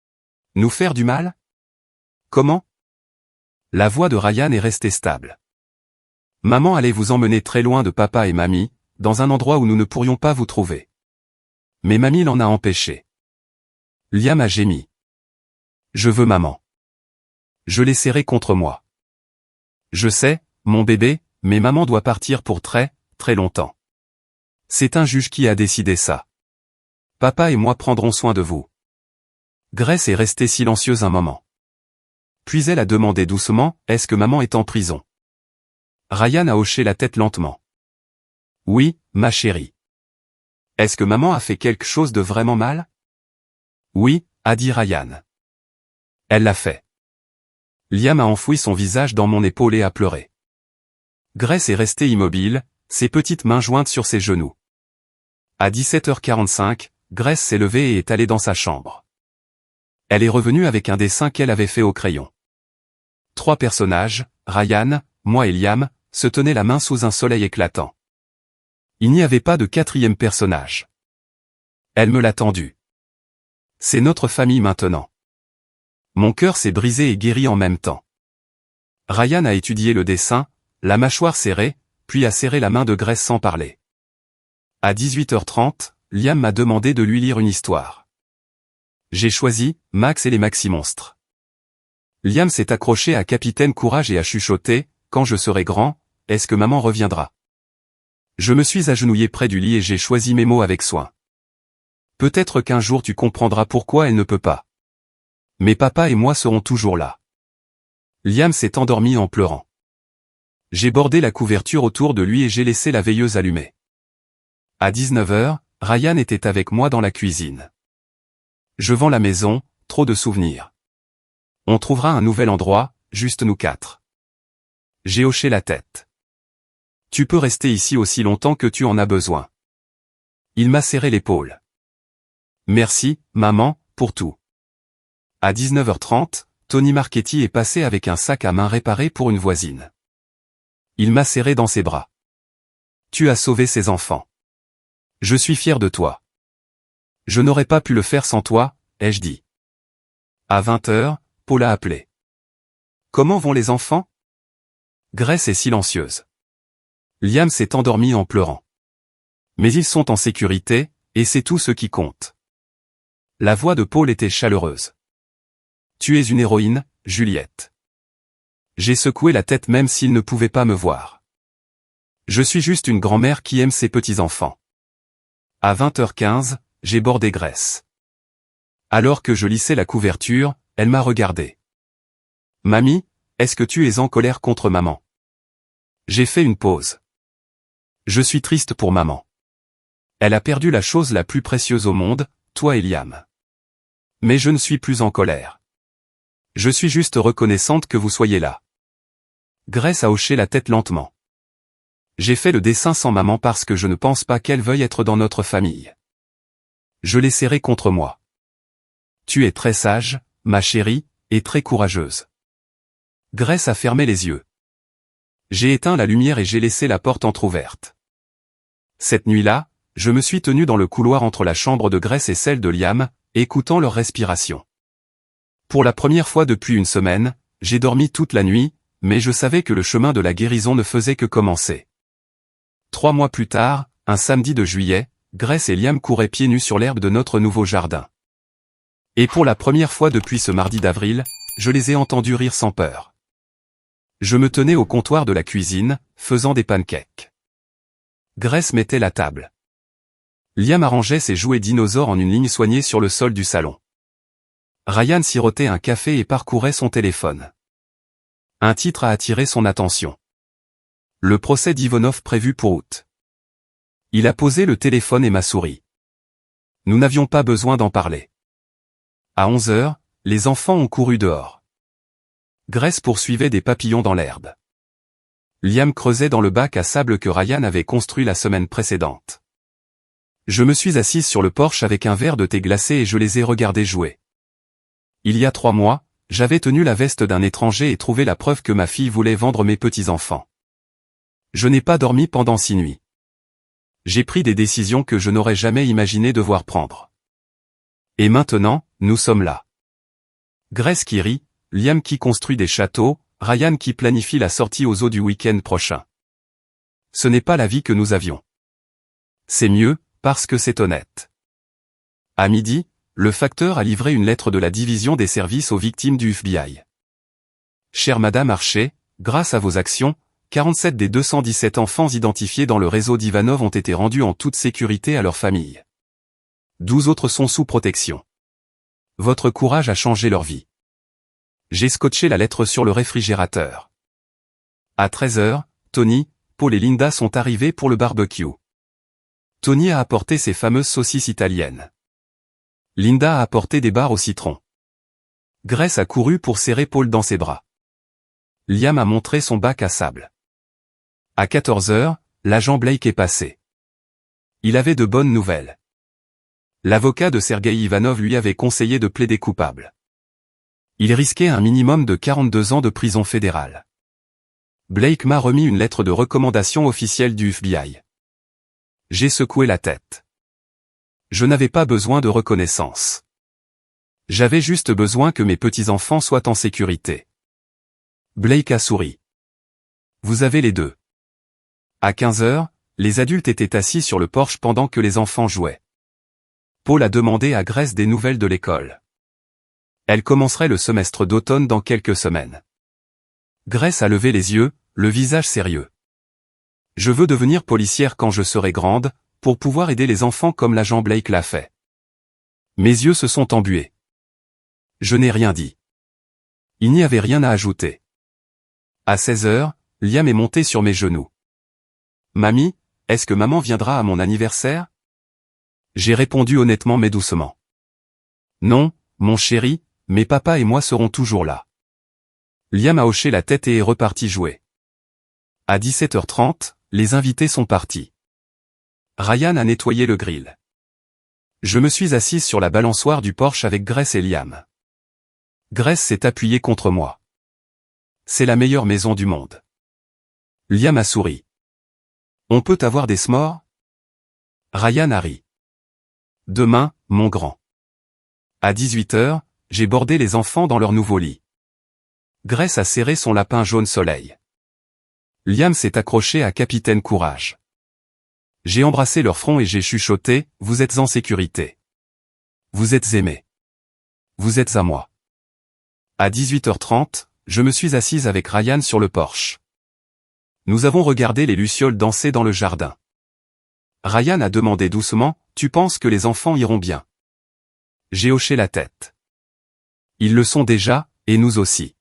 « Nous faire du mal ? Comment ?» La voix de Ryan est restée stable. « Maman allait vous emmener très loin de papa et mamie, dans un endroit où nous ne pourrions pas vous trouver. Mais mamie l'en a empêché. » Liam a gémi. « Je veux maman. » Je l'ai serré contre moi. « Je sais, mon bébé, mais maman doit partir pour très, très longtemps. C'est un juge qui a décidé ça. Papa et moi prendrons soin de vous. » Grace est restée silencieuse un moment. Puis elle a demandé doucement, « Est-ce que maman est en prison ?» Ryan a hoché la tête lentement. « Oui, ma chérie. »« Est-ce que maman a fait quelque chose de vraiment mal ?»« Oui, » a dit Ryan. « Elle l'a fait. » Liam a enfoui son visage dans mon épaule et a pleuré. Grace est restée immobile, ses petites mains jointes sur ses genoux. À 17h45, Grace s'est levée et est allée dans sa chambre. Elle est revenue avec un dessin qu'elle avait fait au crayon. 3 personnages, Ryan, moi et Liam, se tenaient la main sous un soleil éclatant. Il n'y avait pas de 4e personnage. Elle me l'a tendu. C'est notre famille maintenant. Mon cœur s'est brisé et guéri en même temps. Ryan a étudié le dessin, la mâchoire serrée, puis a serré la main de Grace sans parler. À 18h30, Liam m'a demandé de lui lire une histoire. J'ai choisi « Max et les Maxi-Monstres ». Liam s'est accroché à Capitaine Courage et a chuchoté « Quand je serai grand, est-ce que maman reviendra ?» Je me suis agenouillé près du lit et j'ai choisi mes mots avec soin. Peut-être qu'un jour tu comprendras pourquoi elle ne peut pas. Mais papa et moi serons toujours là. Liam s'est endormi en pleurant. J'ai bordé la couverture autour de lui et j'ai laissé la veilleuse allumée. À 19h, Ryan était avec moi dans la cuisine. Je vends la maison, trop de souvenirs. On trouvera un nouvel endroit, juste nous 4. J'ai hoché la tête. Tu peux rester ici aussi longtemps que tu en as besoin. Il m'a serré l'épaule. Merci, maman, pour tout. À 19h30, Tony Marchetti est passé avec un sac à main réparé pour une voisine. Il m'a serré dans ses bras. Tu as sauvé ses enfants. Je suis fier de toi. Je n'aurais pas pu le faire sans toi, ai-je dit. À 20h, Paul a appelé. Comment vont les enfants ? Grace est silencieuse. Liam s'est endormi en pleurant. Mais ils sont en sécurité, et c'est tout ce qui compte. La voix de Paul était chaleureuse. Tu es une héroïne, Juliette. J'ai secoué la tête même s'il ne pouvait pas me voir. Je suis juste une grand-mère qui aime ses petits-enfants. À 20h15, j'ai bordé Grace. Alors que je lissais la couverture, elle m'a regardé. Mamie, est-ce que tu es en colère contre maman ? J'ai fait une pause. Je suis triste pour maman. Elle a perdu la chose la plus précieuse au monde, toi et Liam. Mais je ne suis plus en colère. Je suis juste reconnaissante que vous soyez là. Grace a hoché la tête lentement. J'ai fait le dessin sans maman parce que je ne pense pas qu'elle veuille être dans notre famille. Je l'ai serrée contre moi. Tu es très sage, ma chérie, et très courageuse. Grace a fermé les yeux. J'ai éteint la lumière et j'ai laissé la porte entr'ouverte. Cette nuit-là, je me suis tenu dans le couloir entre la chambre de Grace et celle de Liam, écoutant leur respiration. Pour la première fois depuis une semaine, j'ai dormi toute la nuit, mais je savais que le chemin de la guérison ne faisait que commencer. 3 mois plus tard, Un samedi de juillet, Grace et Liam couraient pieds nus sur l'herbe de notre nouveau jardin. Et pour la première fois depuis ce mardi d'avril, je les ai entendus rire sans peur. Je me tenais au comptoir de la cuisine, faisant des pancakes. Grace mettait la table. Liam arrangeait ses jouets dinosaures en une ligne soignée sur le sol du salon. Ryan sirotait un café et parcourait son téléphone. Un titre a attiré son attention. Le procès d'Ivonov prévu pour août. Il a posé le téléphone et m'a souri. Nous n'avions pas besoin d'en parler. À 11 heures, les enfants ont couru dehors. Grace poursuivait des papillons dans l'herbe. Liam creusait dans le bac à sable que Ryan avait construit la semaine précédente. Je me suis assise sur le porche avec un verre de thé glacé et je les ai regardés jouer. Il y a 3 mois, j'avais tenu la veste d'un étranger et trouvé la preuve que ma fille voulait vendre mes petits-enfants. Je n'ai pas dormi pendant 6 nuits. J'ai pris des décisions que je n'aurais jamais imaginé devoir prendre. Et maintenant, nous sommes là. Grace qui rit, Liam qui construit des châteaux, Ryan qui planifie la sortie aux eaux du week-end prochain. Ce n'est pas la vie que nous avions. C'est mieux, parce que c'est honnête. À midi, le facteur a livré une lettre de la division des services aux victimes du FBI. Chère Madame Archer, grâce à vos actions, 47 des 217 enfants identifiés dans le réseau d'Ivanov ont été rendus en toute sécurité à leur famille. 12 autres sont sous protection. Votre courage a changé leur vie. J'ai scotché la lettre sur le réfrigérateur. À 13 heures, Tony, Paul et Linda sont arrivés pour le barbecue. Tony a apporté ses fameuses saucisses italiennes. Linda a apporté des barres au citron. Grace a couru pour serrer Paul dans ses bras. Liam a montré son bac à sable. À 14 heures, l'agent Blake est passé. Il avait de bonnes nouvelles. L'avocat de Sergueï Ivanov lui avait conseillé de plaider coupable. Il risquait un minimum de 42 ans de prison fédérale. Blake m'a remis une lettre de recommandation officielle du FBI. J'ai secoué la tête. Je n'avais pas besoin de reconnaissance. J'avais juste besoin que mes petits-enfants soient en sécurité. Blake a souri. Vous avez les deux. À 15 heures, les adultes étaient assis sur le porche pendant que les enfants jouaient. Paul a demandé à Grace des nouvelles de l'école. Elle commencerait le semestre d'automne dans quelques semaines. Grace a levé les yeux, le visage sérieux. Je veux devenir policière quand je serai grande, pour pouvoir aider les enfants comme l'agent Blake l'a fait. Mes yeux se sont embués. Je n'ai rien dit. Il n'y avait rien à ajouter. À 16 heures, Liam est monté sur mes genoux. Mamie, est-ce que maman viendra à mon anniversaire? J'ai répondu honnêtement mais doucement. Non, mon chéri, mais papa et moi serons toujours là. Liam a hoché la tête et est reparti jouer. À 17h30, les invités sont partis. Ryan a nettoyé le grill. Je me suis assise sur la balançoire du porche avec Grace et Liam. Grace s'est appuyée contre moi. C'est la meilleure maison du monde. Liam a souri. On peut avoir des s'mores? Ryan a ri. Demain, mon grand. À 18h, j'ai bordé les enfants dans leur nouveau lit. Grace a serré son lapin jaune soleil. Liam s'est accroché à Capitaine Courage. J'ai embrassé leur front et j'ai chuchoté, vous êtes en sécurité. Vous êtes aimés. Vous êtes à moi. À 18h30, je me suis assise avec Ryan sur le porche. Nous avons regardé les lucioles danser dans le jardin. Ryan a demandé doucement, tu penses que les enfants iront bien? J'ai hoché la tête. Ils le sont déjà, et nous aussi.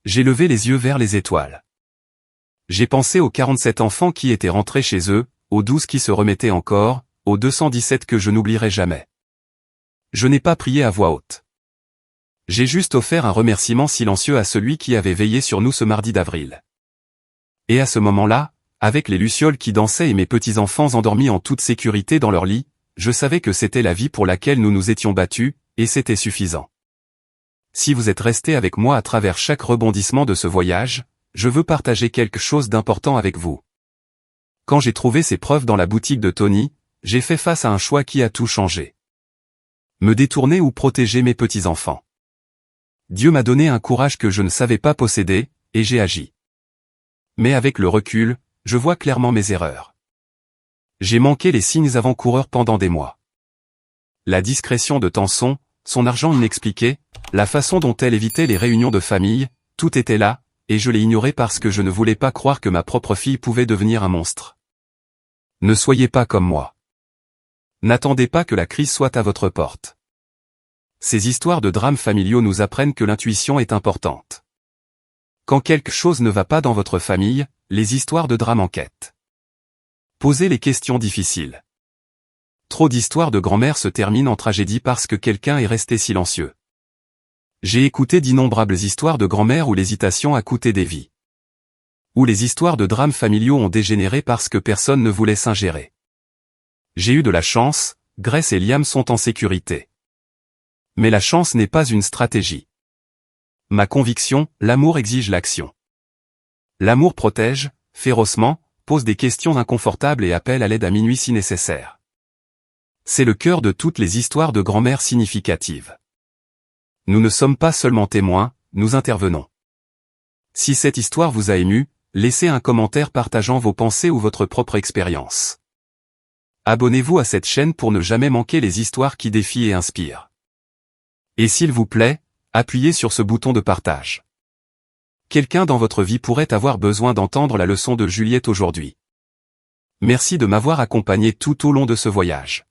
J'ai levé les yeux vers les étoiles. J'ai pensé aux 47 enfants qui étaient rentrés chez eux, aux 12 qui se remettaient encore, aux 217 que je n'oublierai jamais. Je n'ai pas prié à voix haute. J'ai juste offert un remerciement silencieux à celui qui avait veillé sur nous ce mardi d'avril. Et à ce moment-là, avec les lucioles qui dansaient et mes petits-enfants endormis en toute sécurité dans leur lit, je savais que c'était la vie pour laquelle nous nous étions battus, et c'était suffisant. Si vous êtes restés avec moi à travers chaque rebondissement de ce voyage, je veux partager quelque chose d'important avec vous. Quand j'ai trouvé ces preuves dans la boutique de Tony, j'ai fait face à un choix qui a tout changé. Me détourner ou protéger mes petits-enfants. Dieu m'a donné un courage que je ne savais pas posséder, et j'ai agi. Mais avec le recul, je vois clairement mes erreurs. J'ai manqué les signes avant-coureurs pendant des mois. La discrétion de Tanson, son argent inexpliqué, la façon dont elle évitait les réunions de famille, tout était là, et je l'ai ignoré parce que je ne voulais pas croire que ma propre fille pouvait devenir un monstre. Ne soyez pas comme moi. N'attendez pas que la crise soit à votre porte. Ces histoires de drames familiaux nous apprennent que l'intuition est importante. Quand quelque chose ne va pas dans votre famille, les histoires de drames enquêtent. Posez les questions difficiles. Trop d'histoires de grand-mère se terminent en tragédie parce que quelqu'un est resté silencieux. J'ai écouté d'innombrables histoires de grand-mère où l'hésitation a coûté des vies. Où les histoires de drames familiaux ont dégénéré parce que personne ne voulait s'ingérer. J'ai eu de la chance, Grace et Liam sont en sécurité. Mais la chance n'est pas une stratégie. Ma conviction, l'amour exige l'action. L'amour protège, férocement, pose des questions inconfortables et appelle à l'aide à minuit si nécessaire. C'est le cœur de toutes les histoires de grand-mère significatives. Nous ne sommes pas seulement témoins, nous intervenons. Si cette histoire vous a ému, laissez un commentaire partageant vos pensées ou votre propre expérience. Abonnez-vous à cette chaîne pour ne jamais manquer les histoires qui défient et inspirent. Et s'il vous plaît, appuyez sur ce bouton de partage. Quelqu'un dans votre vie pourrait avoir besoin d'entendre la leçon de Juliette aujourd'hui. Merci de m'avoir accompagné tout au long de ce voyage.